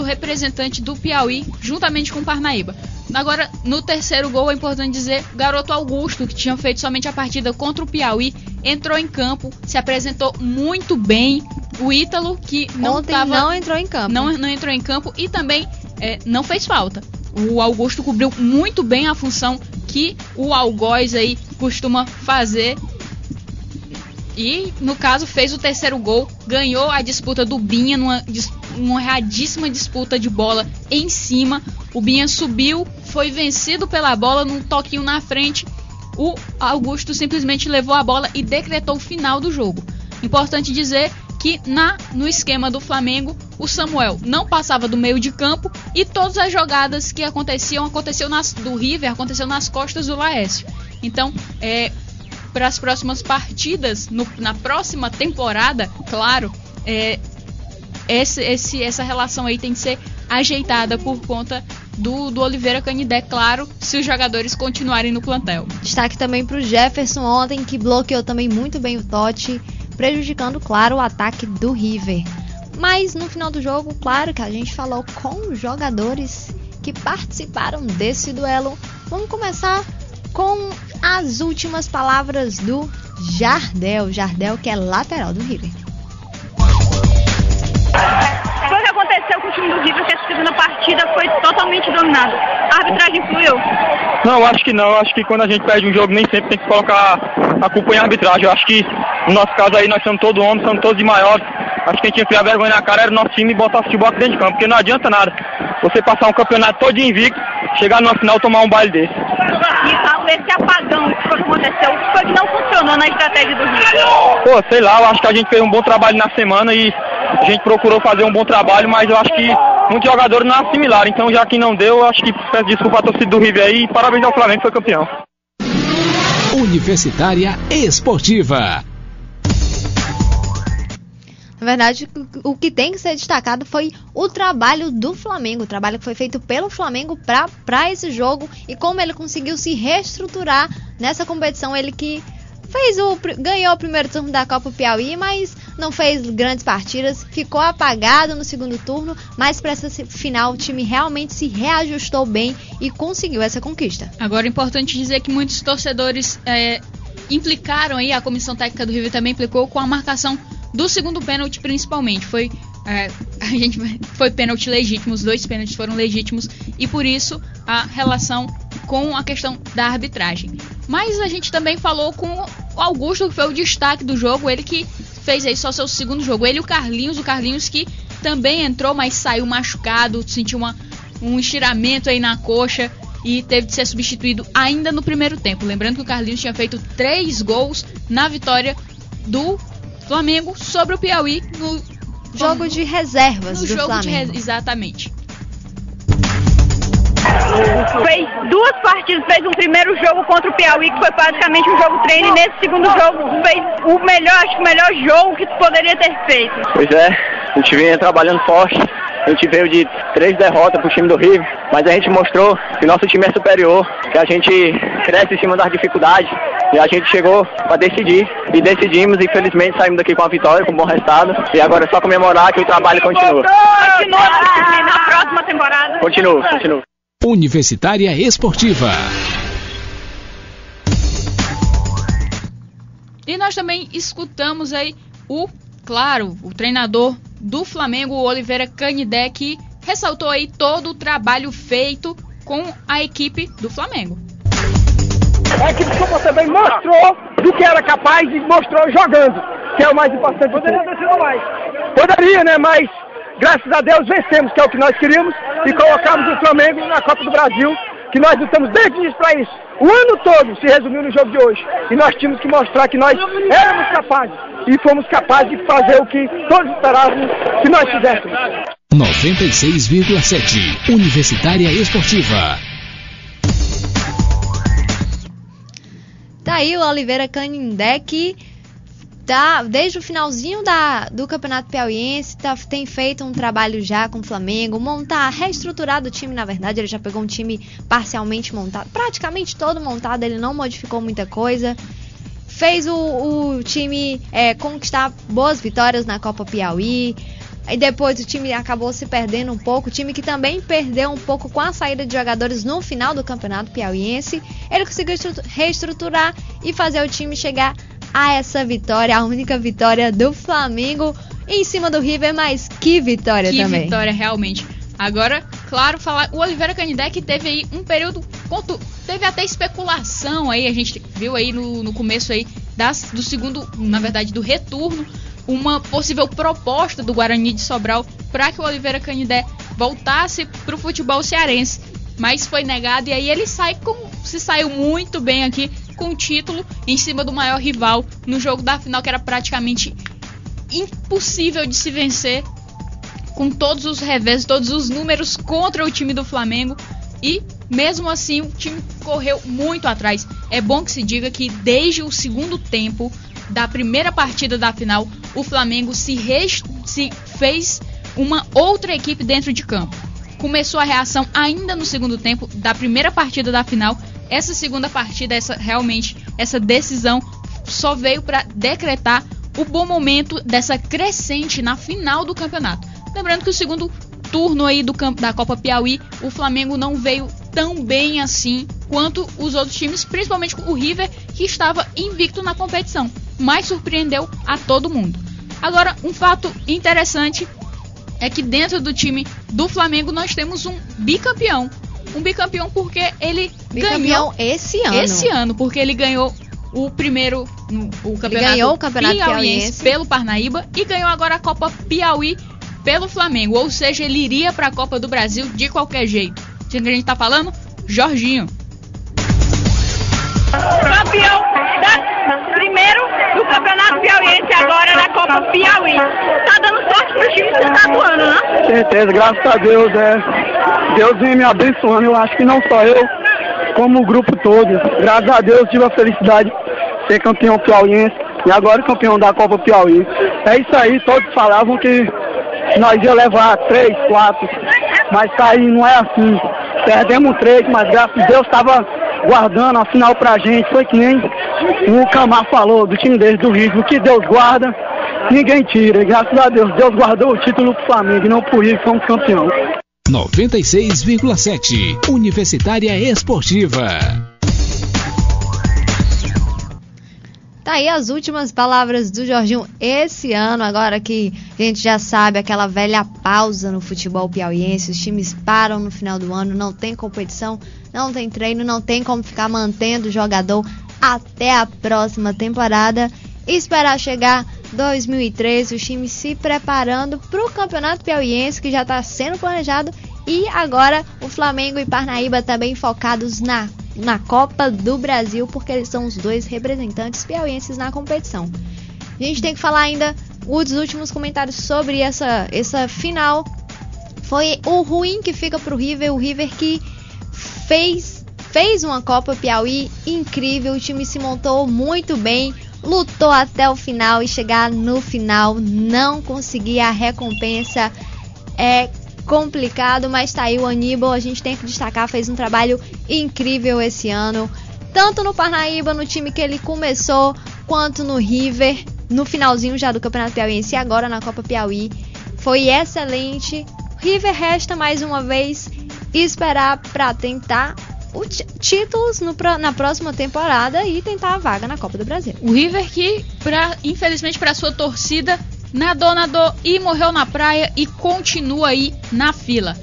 Speaker 2: representante do Piauí, juntamente com o Parnaíba. Agora, no terceiro gol, é importante dizer, o garoto Augusto, que tinha feito somente a partida contra o Piauí, entrou em campo, se apresentou muito bem. O Ítalo, que não
Speaker 3: entrou em campo.
Speaker 2: Não entrou em campo e também não fez falta. O Augusto cobriu muito bem a função que o algoz aí costuma fazer. E, no caso, fez o terceiro gol, ganhou a disputa do Binha numa honradíssima disputa de bola em cima. O Binha subiu, foi vencido pela bola num toquinho na frente. O Augusto simplesmente levou a bola e decretou o final do jogo. Importante dizer que no esquema do Flamengo, o Samuel não passava do meio de campo e todas as jogadas que aconteceu do River, aconteceu nas costas do Laércio. Então, para as próximas partidas, na próxima temporada, claro, essa relação aí tem que ser ajeitada por conta do Oliveira Canindé, claro, se os jogadores continuarem no plantel.
Speaker 3: Destaque também para o Jefferson ontem, que bloqueou também muito bem o Totti, prejudicando, claro, o ataque do River. Mas no final do jogo, claro que a gente falou com os jogadores que participaram desse duelo. Vamos começar com as últimas palavras do Jardel, que é lateral do River.
Speaker 6: Foi o que aconteceu com o time do River, que a segunda partida foi totalmente dominada. A arbitragem influiu?
Speaker 7: Não, acho que não. Acho que quando a gente perde um jogo, nem sempre tem que colocar a culpa em arbitragem. Eu acho que, no nosso caso aí, nós somos todos homens, somos todos de maiores. Acho que quem tinha que criar vergonha na cara era o nosso time e botar futebol aqui dentro de campo, porque não adianta nada você passar um campeonato todo invicto, chegar no final e tomar um baile desse.
Speaker 6: E Paulo, esse apagão, o que foi que aconteceu? O que foi que não funcionou na estratégia do River?
Speaker 7: Pô, sei lá, eu acho que a gente fez um bom trabalho na semana e a gente procurou fazer um bom trabalho, mas eu acho que muitos jogadores não assimilaram. Então, já que não deu, eu acho que peço desculpa à torcida do River aí e parabéns ao Flamengo que foi campeão.
Speaker 1: Universitária Esportiva.
Speaker 3: Na verdade, o que tem que ser destacado foi o trabalho do Flamengo, o trabalho que foi feito pelo Flamengo para esse jogo e como ele conseguiu se reestruturar nessa competição. Ele que ganhou o primeiro turno da Copa Piauí, mas não fez grandes partidas, ficou apagado no segundo turno, mas para essa final o time realmente se reajustou bem e conseguiu essa conquista.
Speaker 2: Agora é importante dizer que muitos torcedores implicaram aí, a comissão técnica do River também implicou com a marcação do segundo pênalti, principalmente. Foi pênalti legítimo, os 2 pênaltis foram legítimos e por isso a relação com a questão da arbitragem. Mas a gente também falou com o Augusto, que foi o destaque do jogo, ele que fez aí só seu segundo jogo. Ele e o Carlinhos que também entrou, mas saiu machucado, sentiu um estiramento aí na coxa e teve de ser substituído ainda no primeiro tempo. Lembrando que o Carlinhos tinha feito 3 gols na vitória do Flamengo sobre o Piauí no
Speaker 3: jogo de reservas do Flamengo.
Speaker 2: Exatamente.
Speaker 6: Fez 2 partidas, fez um primeiro jogo contra o Piauí, que foi praticamente um jogo treino, e nesse segundo jogo fez o melhor jogo que poderia ter feito.
Speaker 7: Pois é, a gente vinha trabalhando forte, a gente veio de 3 derrotas pro time do River, mas a gente mostrou que nosso time é superior, que a gente cresce em cima das dificuldades, e a gente chegou para decidir, e decidimos, e infelizmente saímos daqui com a vitória, com um bom resultado, e agora é só comemorar que o trabalho continua.
Speaker 6: Continua na próxima temporada.
Speaker 7: Continua.
Speaker 1: Universitária Esportiva.
Speaker 2: E nós também escutamos aí o treinador do Flamengo, o Oliveira Canindé, que ressaltou aí todo o trabalho feito com a equipe do Flamengo.
Speaker 8: A equipe, como você bem mostrou do que era capaz e mostrou jogando, que é o mais importante. Poderia ter sido mais. Poderia, né? Mas graças a Deus vencemos, que é o que nós queríamos, e colocamos o Flamengo na Copa do Brasil, que nós lutamos desde o início para isso. O ano todo se resumiu no jogo de hoje, e nós tínhamos que mostrar que nós éramos capazes, e fomos capazes de fazer o que todos esperávamos que nós fizéssemos.
Speaker 1: 96,7 Universitária Esportiva.
Speaker 3: Tá aí o Oliveira Canindé, que desde o finalzinho do Campeonato Piauiense, tem feito um trabalho já com o Flamengo, reestruturado o time. Na verdade, ele já pegou um time parcialmente montado, praticamente todo montado, ele não modificou muita coisa, fez o time conquistar boas vitórias na Copa Piauí, e depois o time acabou se perdendo um pouco, o time que também perdeu um pouco com a saída de jogadores no final do Campeonato Piauiense. Ele conseguiu reestruturar e fazer o time chegar a essa vitória, a única vitória do Flamengo em cima do River, mas que vitória também.
Speaker 2: Que vitória, realmente. Agora, claro, falar o Oliveira Canindé, que teve aí um período, teve até especulação aí, a gente viu aí no começo aí do segundo, na verdade, do retorno, uma possível proposta do Guarani de Sobral para que o Oliveira Canindé voltasse para o futebol cearense, mas foi negado, e aí ele se saiu muito bem aqui com o título em cima do maior rival no jogo da final, que era praticamente impossível de se vencer, com todos os revés, todos os números contra o time do Flamengo, e mesmo assim o time correu muito atrás. É bom que se diga que desde o segundo tempo da primeira partida da final, o Flamengo se fez uma outra equipe dentro de campo. Começou a reação ainda no segundo tempo da primeira partida da final. Essa segunda partida, essa decisão só veio para decretar o bom momento dessa crescente na final do campeonato. Lembrando que o segundo turno aí da Copa Piauí, o Flamengo não veio tão bem assim quanto os outros times, principalmente o River, que estava invicto na competição, mas surpreendeu a todo mundo. Agora, um fato interessante é que dentro do time do Flamengo nós temos um bicampeão. Um bicampeão porque ele ganhou esse ano, porque ele ganhou o campeonato piauiense pelo Parnaíba e ganhou agora a Copa Piauí pelo Flamengo. Ou seja, ele iria para a Copa do Brasil de qualquer jeito. De quem a gente tá falando? Jorginho.
Speaker 6: Campeão primeiro do Campeonato Piauiense agora na Copa Piauí. Tá dando sorte pro time que tá atuando, né?
Speaker 8: Certeza, graças a Deus, Deus vem me abençoando, eu acho que não só eu, como o grupo todo. Graças a Deus tive a felicidade de ser campeão piauiense e agora campeão da Copa Piauí. É isso aí, todos falavam que nós ia levar 3, 4, mas tá aí, não é assim. Perdemos 3, mas graças a Deus estava guardando a final pra gente. Foi que nem o Camar falou do time dele, do Rio, o que Deus guarda, ninguém tira. E graças a Deus, Deus guardou o título pro Flamengo e não por isso somos campeão.
Speaker 1: 96,7 Universitária Esportiva.
Speaker 3: Tá aí as últimas palavras do Jorginho esse ano, agora que a gente já sabe aquela velha pausa no futebol piauiense, os times param no final do ano, não tem competição, não tem treino, não tem como ficar mantendo o jogador até a próxima temporada. E esperar chegar 2013, os times se preparando para o Campeonato Piauiense, que já está sendo planejado, e agora o Flamengo e Parnaíba também focados na Copa do Brasil, porque eles são os dois representantes piauienses na competição. A gente tem que falar ainda os últimos comentários sobre essa final. Foi o ruim que fica pro River, o River que fez uma Copa Piauí incrível, o time se montou muito bem, lutou até o final e chegar no final não conseguir a recompensa é complicado, mas tá aí o Aníbal, a gente tem que destacar, fez um trabalho incrível esse ano, tanto no Parnaíba, no time que ele começou, quanto no River, no finalzinho já do Campeonato Piauiense e agora na Copa Piauí, foi excelente. River resta mais uma vez esperar para tentar títulos na próxima temporada e tentar a vaga na Copa do Brasil.
Speaker 2: O River que, infelizmente para sua torcida, nadou e morreu na praia e continua aí na fila.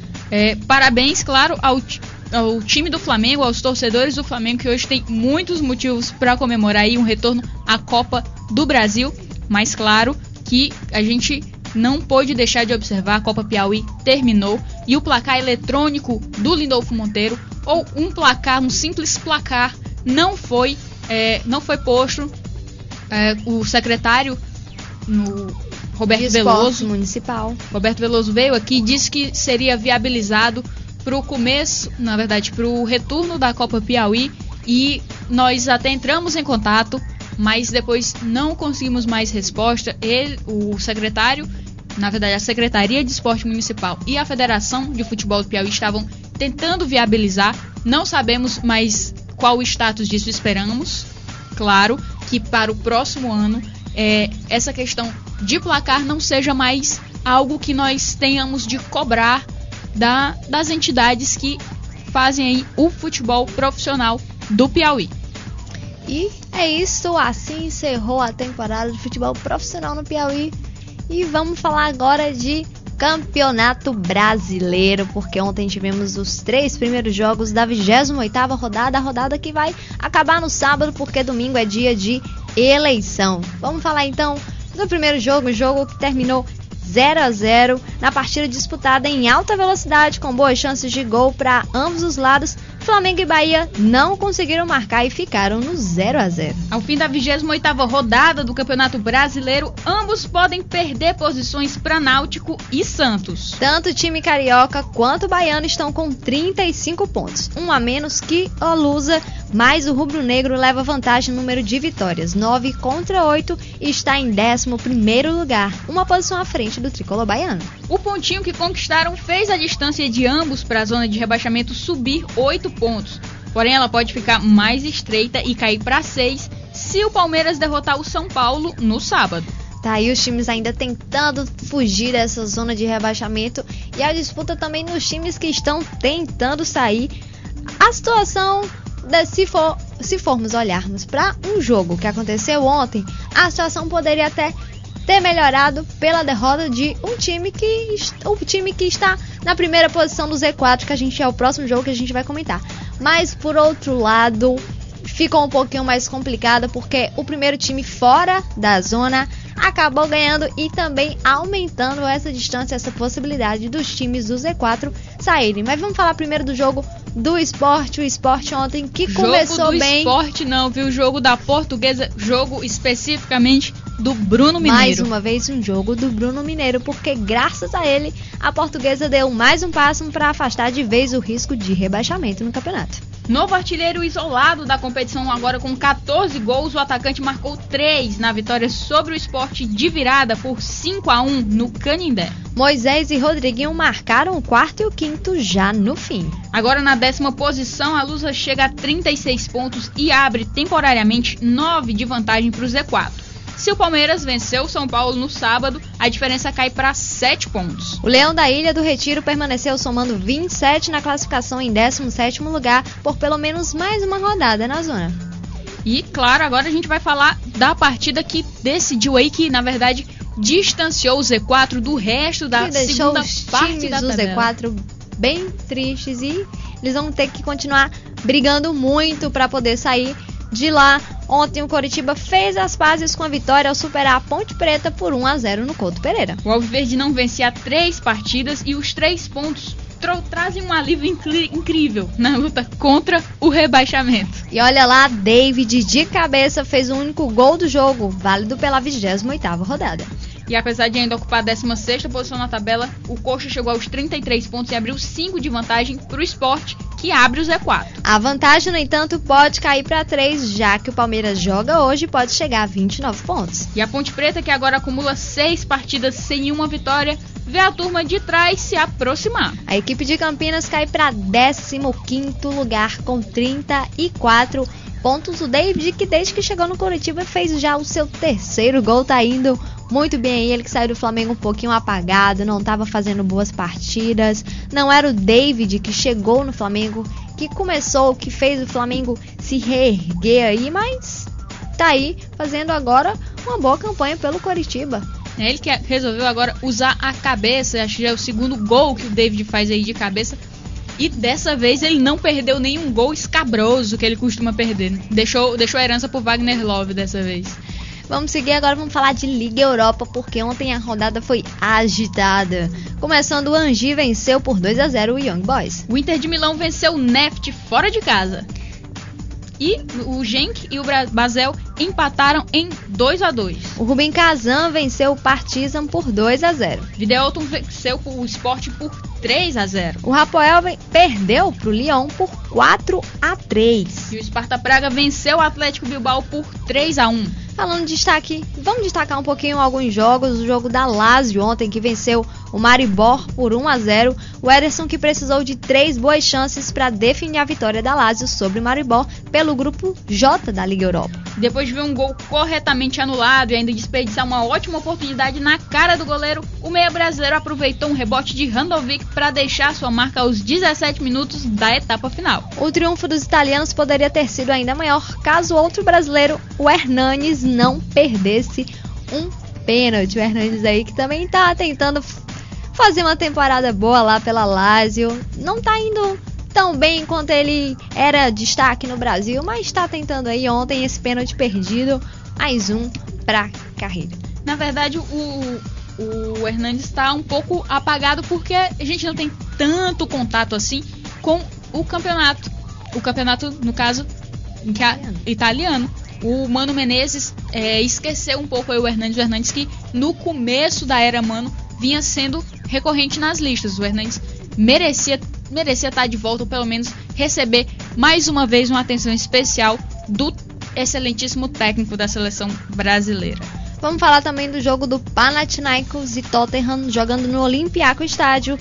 Speaker 2: Parabéns, claro, ao time do Flamengo, aos torcedores do Flamengo, que hoje tem muitos motivos para comemorar aí um retorno à Copa do Brasil. Mas claro que a gente não pôde deixar de observar, a Copa Piauí terminou e o placar eletrônico do Lindolfo Monteiro, ou um simples placar, não foi posto. O secretário Roberto Veloso
Speaker 3: Municipal.
Speaker 2: Roberto Veloso veio aqui e disse que seria viabilizado para o retorno da Copa Piauí, e nós até entramos em contato, mas depois não conseguimos mais resposta. O secretário, na verdade a Secretaria de Esporte Municipal e a Federação de Futebol do Piauí estavam tentando viabilizar, não sabemos mais qual o status disso, esperamos, claro, que para o próximo ano essa questão de placar não seja mais algo que nós tenhamos de cobrar das entidades que fazem aí o futebol profissional do Piauí.
Speaker 3: E é isso, assim encerrou a temporada de futebol profissional no Piauí. E vamos falar agora de Campeonato Brasileiro, porque ontem tivemos os 3 primeiros jogos da 28ª rodada, a rodada que vai acabar no sábado, porque domingo é dia de eleição. Vamos falar então do primeiro jogo, o jogo que terminou 0-0, na partida disputada em alta velocidade, com boas chances de gol para ambos os lados. Flamengo e Bahia não conseguiram marcar e ficaram no 0-0.
Speaker 2: Ao fim da 28ª rodada do Campeonato Brasileiro, ambos podem perder posições para Náutico e Santos.
Speaker 3: Tanto o time carioca quanto o baiano estão com 35 pontos, um a menos que o Lusa, mas o rubro-negro leva vantagem no número de vitórias, 9-8, e está em 11º lugar, uma posição à frente do tricolor baiano.
Speaker 2: O pontinho que conquistaram fez a distância de ambos para a zona de rebaixamento subir 8 pontos, porém ela pode ficar mais estreita e cair para 6 se o Palmeiras derrotar o São Paulo no sábado.
Speaker 3: Tá aí os times ainda tentando fugir dessa zona de rebaixamento e a disputa também nos times que estão tentando sair. A situação, se formos olharmos para um jogo que aconteceu ontem, a situação poderia até ter melhorado pela derrota de o time que está na primeira posição do Z4, que é o próximo jogo que a gente vai comentar. Mas por outro lado, ficou um pouquinho mais complicado porque o primeiro time fora da zona acabou ganhando e também aumentando essa distância, essa possibilidade dos times do Z4 saírem. Mas vamos falar primeiro do jogo do Sport. O Sport ontem que começou bem.
Speaker 2: Jogo do Sport não, viu? O jogo da Portuguesa, jogo especificamente do Bruno Mineiro.
Speaker 3: Mais uma vez um jogo do Bruno Mineiro, porque graças a ele a Portuguesa deu mais um passo para afastar de vez o risco de rebaixamento no campeonato.
Speaker 2: Novo artilheiro isolado da competição agora com 14 gols, o atacante marcou 3 na vitória sobre o Sport de virada por 5-1 no Canindé.
Speaker 3: Moisés e Rodriguinho marcaram o 4º e o 5º já no fim.
Speaker 2: Agora na 10ª posição, a Lusa chega a 36 pontos e abre temporariamente 9 de vantagem para o Z4. Se o Palmeiras venceu o São Paulo no sábado, a diferença cai para 7 pontos.
Speaker 3: O Leão da Ilha do Retiro permaneceu somando 27 na classificação em 17º lugar por pelo menos mais uma rodada na zona.
Speaker 2: E claro, agora a gente vai falar da partida que decidiu aí, que na verdade distanciou o Z4 do resto da segunda parte da tabela.
Speaker 3: Os Z4 bem tristes e eles vão ter que continuar brigando muito para poder sair de lá. Ontem o Coritiba fez as pazes com a vitória ao superar a Ponte Preta por 1-0 no Couto Pereira.
Speaker 2: O Alviverde não vencia 3 partidas e os 3 pontos trazem um alívio incrível na luta contra o rebaixamento.
Speaker 3: E olha lá, David de cabeça fez o único gol do jogo, válido pela 28ª rodada.
Speaker 2: E apesar de ainda ocupar a 16ª posição na tabela, o Coxa chegou aos 33 pontos e abriu 5 de vantagem para o Sport, que abre o Z4.
Speaker 3: A vantagem, no entanto, pode cair para 3, já que o Palmeiras joga hoje e pode chegar a 29 pontos.
Speaker 2: E a Ponte Preta, que agora acumula 6 partidas sem nenhuma vitória, vê a turma de trás se aproximar.
Speaker 3: A equipe de Campinas cai para 15º lugar com 34 pontos. O David, que desde que chegou no Coritiba fez já o seu 3º gol, tá indo muito bem aí. Ele que saiu do Flamengo um pouquinho apagado, não estava fazendo boas partidas. Não era o David que chegou no Flamengo, que fez o Flamengo se reerguer aí, mas tá aí fazendo agora uma boa campanha pelo Coritiba.
Speaker 2: É ele que resolveu agora usar a cabeça. Acho que já é o 2º gol que o David faz aí de cabeça. E dessa vez ele não perdeu nenhum gol escabroso que ele costuma perder. Deixou a herança pro Wagner Love dessa vez.
Speaker 3: Vamos seguir agora, vamos falar de Liga Europa, porque ontem a rodada foi agitada. Começando, o Angers venceu por 2-0 o Young Boys.
Speaker 2: O Inter de Milão venceu o Neft fora de casa. E o Genk e o Basel empataram em 2-2.
Speaker 3: O Rubin Kazan venceu o Partizan por 2-0.
Speaker 2: Videoton venceu o Sport por 3-0.
Speaker 3: O Hapoel perdeu para o Lyon por 4-3.
Speaker 2: E o Sparta Praga venceu o Atlético Bilbao por 3-1.
Speaker 3: Falando de destaque, vamos destacar um pouquinho alguns jogos. O jogo da Lazio ontem, que venceu o Maribor por 1-0. O Ederson, que precisou de 3 boas chances para definir a vitória da Lazio sobre o Maribor pelo grupo J da Liga Europa.
Speaker 2: Depois de ver um gol corretamente anulado e ainda desperdiçar uma ótima oportunidade na cara do goleiro, o meia brasileiro aproveitou um rebote de Handovic para deixar sua marca aos 17 minutos da etapa final.
Speaker 3: O triunfo dos italianos poderia ter sido ainda maior caso outro brasileiro, o Hernanes, não perdesse um pênalti. O Hernanes aí que também tá tentando fazer uma temporada boa lá pela Lazio. Não tá indo tão bem quanto ele era destaque no Brasil, mas está tentando aí. Ontem esse pênalti perdido, mais um pra carreira.
Speaker 2: Na verdade, o Hernanes está um pouco apagado porque a gente não tem tanto contato assim com o campeonato. O campeonato, no caso, italiano. O Mano Menezes esqueceu um pouco aí o Hernandes que no começo da era Mano vinha sendo recorrente nas listas. O Hernandes merecia estar de volta, ou pelo menos receber mais uma vez uma atenção especial do excelentíssimo técnico da seleção brasileira.
Speaker 3: Vamos falar também do jogo do Panathinaikos e Tottenham jogando no Olympiacos Estádio.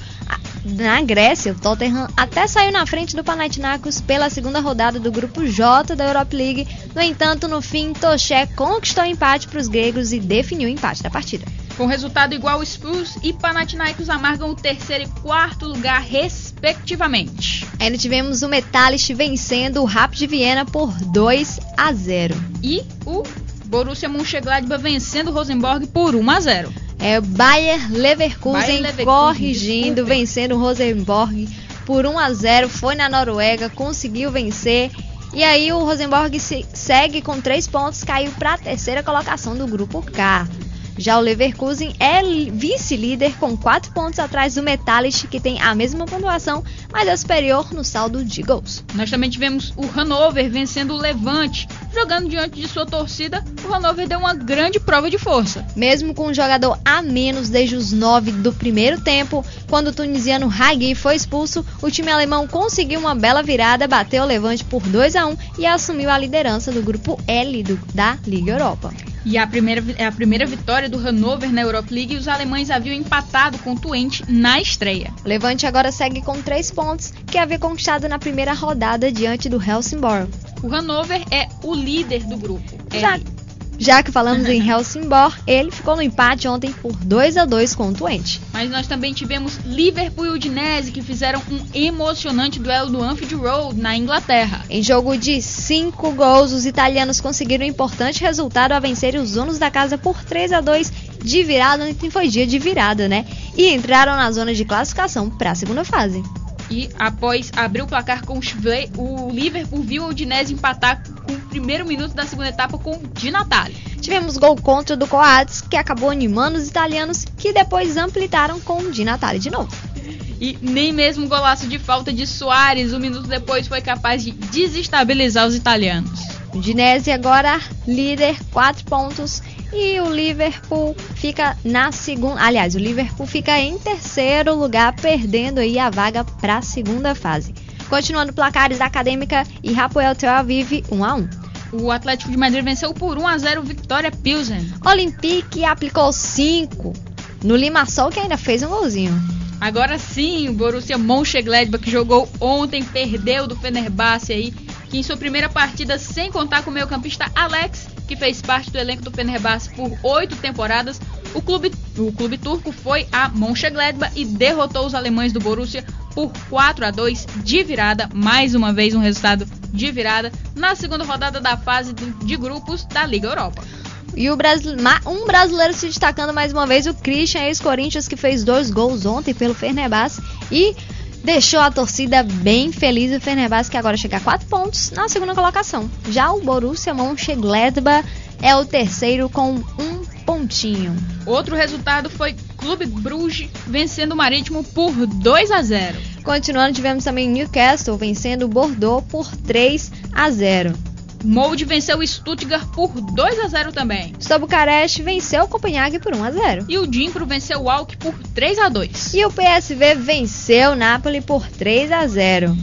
Speaker 3: Na Grécia, o Tottenham até saiu na frente do Panathinaikos pela segunda rodada do grupo J da Europa League. No entanto, no fim, Toché conquistou o empate para os gregos e definiu o empate da partida.
Speaker 2: Com resultado igual, Spurs e Panathinaikos amargam o terceiro e quarto lugar, respectivamente.
Speaker 3: Ainda tivemos o Metalist vencendo o Rapid de Viena por 2-0.
Speaker 2: E o Borussia Mönchengladbach vencendo o Rosenborg por 1-0.
Speaker 3: O Bayer Leverkusen corrigindo, vencendo o Rosenborg por 1-0. Foi na Noruega, conseguiu vencer. E aí o Rosenborg segue com 3 pontos, caiu para a terceira colocação do grupo K. Já o Leverkusen é vice-líder com 4 pontos atrás do Metalist, que tem a mesma pontuação, mas é superior no saldo de gols.
Speaker 2: Nós também tivemos o Hannover vencendo o Levante. Jogando diante de sua torcida, o Hannover deu uma grande prova de força.
Speaker 3: Mesmo com um jogador a menos desde os 9 do primeiro tempo, quando o tunisiano Hagi foi expulso, o time alemão conseguiu uma bela virada, bateu o Levante por 2-1 e assumiu a liderança do grupo L da Liga Europa.
Speaker 2: E a primeira vitória do Hannover na Europa League, e os alemães haviam empatado com o Twente na estreia.
Speaker 3: O Levante agora segue com 3 pontos, que havia conquistado na primeira rodada diante do Helsingborg.
Speaker 2: O Hannover é o líder do grupo.
Speaker 3: Já que falamos em Helsingborg, ele ficou no empate ontem por 2-2 com o Twente.
Speaker 2: Mas nós também tivemos Liverpool e Udinese, que fizeram um emocionante duelo no Anfield Road, na Inglaterra.
Speaker 3: Em jogo de 5 gols, os italianos conseguiram um importante resultado ao vencerem os donos da casa por 3-2 de virada, ontem foi dia de virada, né? E entraram na zona de classificação para a segunda fase.
Speaker 2: E após abrir o placar com o Liverpool viu o Udinese empatar com o primeiro minuto da segunda etapa com o Di Natale.
Speaker 3: Tivemos gol contra do Coates, que acabou animando os italianos, que depois ampliaram com o Di Natale de novo.
Speaker 2: E nem mesmo o golaço de falta de Soares, um minuto depois, foi capaz de desestabilizar os italianos.
Speaker 3: O Udinese agora líder, 4 pontos. E o Liverpool fica na segunda. Aliás, o Liverpool fica em terceiro lugar, perdendo aí a vaga para a segunda fase. Continuando placares da Acadêmica e Hapoel Tel Aviv 1-1.
Speaker 2: O Atlético de Madrid venceu por 1-0 o Victoria Pilsen.
Speaker 3: Olympique aplicou 5 no Limassol, que ainda fez um golzinho.
Speaker 2: Agora sim, o Borussia Mönchengladbach, que jogou ontem, perdeu do Fenerbahçe aí, que em sua primeira partida, sem contar com o meio-campista Alex, que fez parte do elenco do Fenerbahçe por 8 temporadas, o clube turco foi a Mönchengladbach e derrotou os alemães do Borussia por 4-2 de virada, mais uma vez um resultado de virada, na segunda rodada da fase de grupos da Liga Europa.
Speaker 3: E um brasileiro se destacando mais uma vez, o Christian, ex-Corinthians, que fez 2 gols ontem pelo Fenerbahçe e deixou a torcida bem feliz. O Fenerbahçe, que agora chega a 4 pontos na segunda colocação. Já o Borussia Mönchengladbach é o terceiro com 1 pontinho.
Speaker 2: Outro resultado foi Clube Bruges vencendo o Marítimo por 2-0.
Speaker 3: Continuando, tivemos também Newcastle vencendo o Bordeaux por 3-0.
Speaker 2: Molde venceu o Stuttgart por 2-0 também.
Speaker 3: O Bucareste venceu o Copenhague por 1-0.
Speaker 2: E o Dnipro venceu o AUK por 3-2.
Speaker 3: E o PSV venceu o Napoli por 3-0.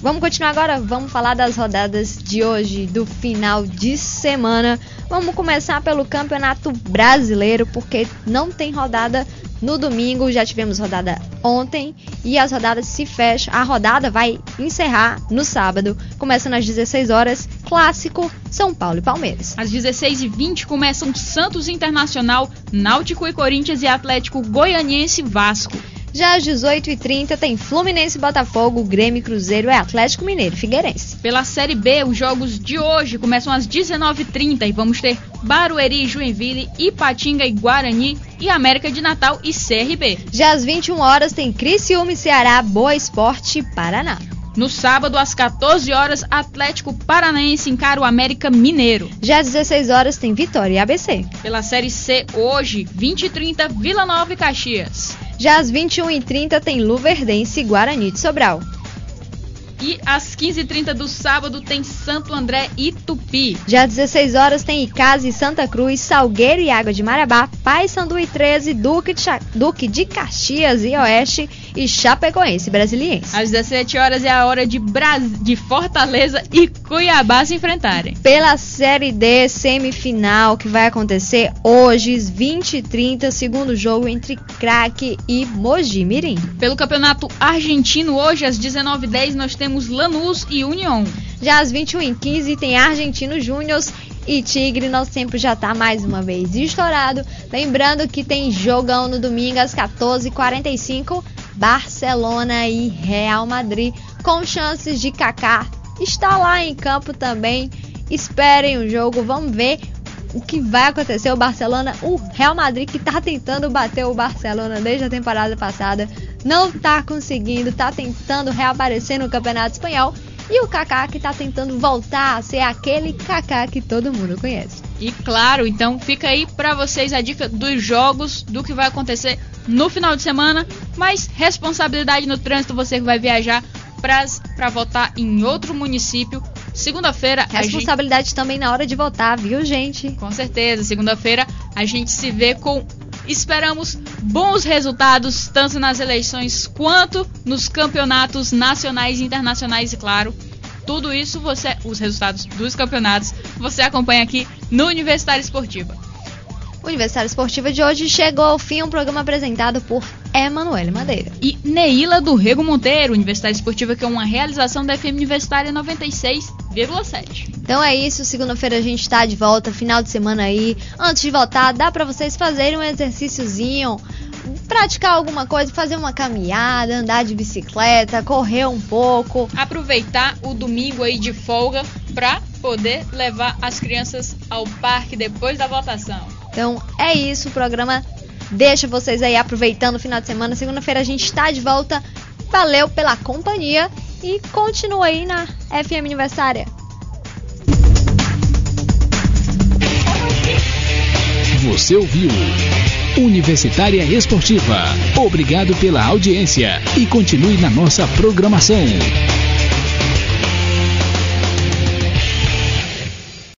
Speaker 3: Vamos continuar agora? Vamos falar das rodadas de hoje, do final de semana. Vamos começar pelo Campeonato Brasileiro, porque não tem rodada no domingo. Já tivemos rodada ontem e as rodadas se fecham. A rodada vai encerrar no sábado, começando às 16 horas, clássico São Paulo e Palmeiras.
Speaker 2: Às 16h20 começam Santos Internacional, Náutico e Corinthians e Atlético Goianiense e Vasco.
Speaker 3: Já às 18h30 tem Fluminense e Botafogo, Grêmio e Cruzeiro e Atlético Mineiro e Figueirense.
Speaker 2: Pela Série B, os jogos de hoje começam às 19h30 e vamos ter Barueri, Joinville, Ipatinga e Guarani e América de Natal e CRB.
Speaker 3: Já às 21 horas tem Criciúma e Ceará, Boa Esporte e Paraná.
Speaker 2: No sábado, às 14 horas, Atlético Paranaense encara o América Mineiro.
Speaker 3: Já às 16 horas tem Vitória e ABC.
Speaker 2: Pela Série C, hoje, 20h30, Vila Nova e Caxias.
Speaker 3: Já às 21h30 tem Luverdense e Guarani de Sobral.
Speaker 2: E às 15h30 do sábado tem Santo André e Tupi.
Speaker 3: Já às 16 horas tem Icasa e Santa Cruz, Salgueiro e Água de Marabá, Paysandu e 13, Duque de Caxias e Oeste e Chapecoense Brasiliense.
Speaker 2: Às 17 horas é a hora de Fortaleza e Cuiabá se enfrentarem.
Speaker 3: Pela Série D semifinal que vai acontecer hoje, às 20h30, segundo jogo entre Craque e Mogi Mirim.
Speaker 2: Pelo Campeonato Argentino, hoje às 19h10 nós temos Lanús e União.
Speaker 3: Já às 21h15 tem Argentino Júnior e Tigre. Nosso tempo já tá mais uma vez estourado. Lembrando que tem jogão no domingo às 14h45, Barcelona e Real Madrid, com chances de Kaká estar lá em campo também. Esperem o jogo, vamos ver o que vai acontecer. O Barcelona, o Real Madrid, que tá tentando bater o Barcelona desde a temporada passada, não tá conseguindo, tá tentando reaparecer no Campeonato Espanhol. E o Kaká, que tá tentando voltar a ser aquele Kaká que todo mundo conhece.
Speaker 2: E claro, então fica aí pra vocês a dica dos jogos, do que vai acontecer no final de semana. Mas responsabilidade no trânsito, você que vai viajar pra votar em outro município. Segunda-feira...
Speaker 3: Responsabilidade também na hora de votar, viu, gente?
Speaker 2: Com certeza, segunda-feira a gente se vê com... Esperamos bons resultados, tanto nas eleições quanto nos campeonatos nacionais e internacionais, e claro, tudo isso os resultados dos campeonatos, você acompanha aqui no Universitário Esportiva.
Speaker 3: O Universitário Esportiva de hoje chegou ao fim, um programa apresentado por Emanuele Madeira
Speaker 2: e Neila do Rego Monteiro. Universitário Esportiva, que é uma realização da FM Universitária 96,7.
Speaker 3: Então é isso, segunda-feira a gente tá de volta, final de semana aí. Antes de voltar, dá pra vocês fazerem um exercíciozinho, praticar alguma coisa, fazer uma caminhada, andar de bicicleta, correr um pouco.
Speaker 2: Aproveitar o domingo aí de folga pra poder levar as crianças ao parque depois da votação.
Speaker 3: Então é isso, o programa deixa vocês aí aproveitando o final de semana. Segunda-feira a gente tá de volta. Valeu pela companhia e continua aí na FM Universitária.
Speaker 1: Você ouviu Universitária Esportiva. Obrigado pela audiência e continue na nossa programação.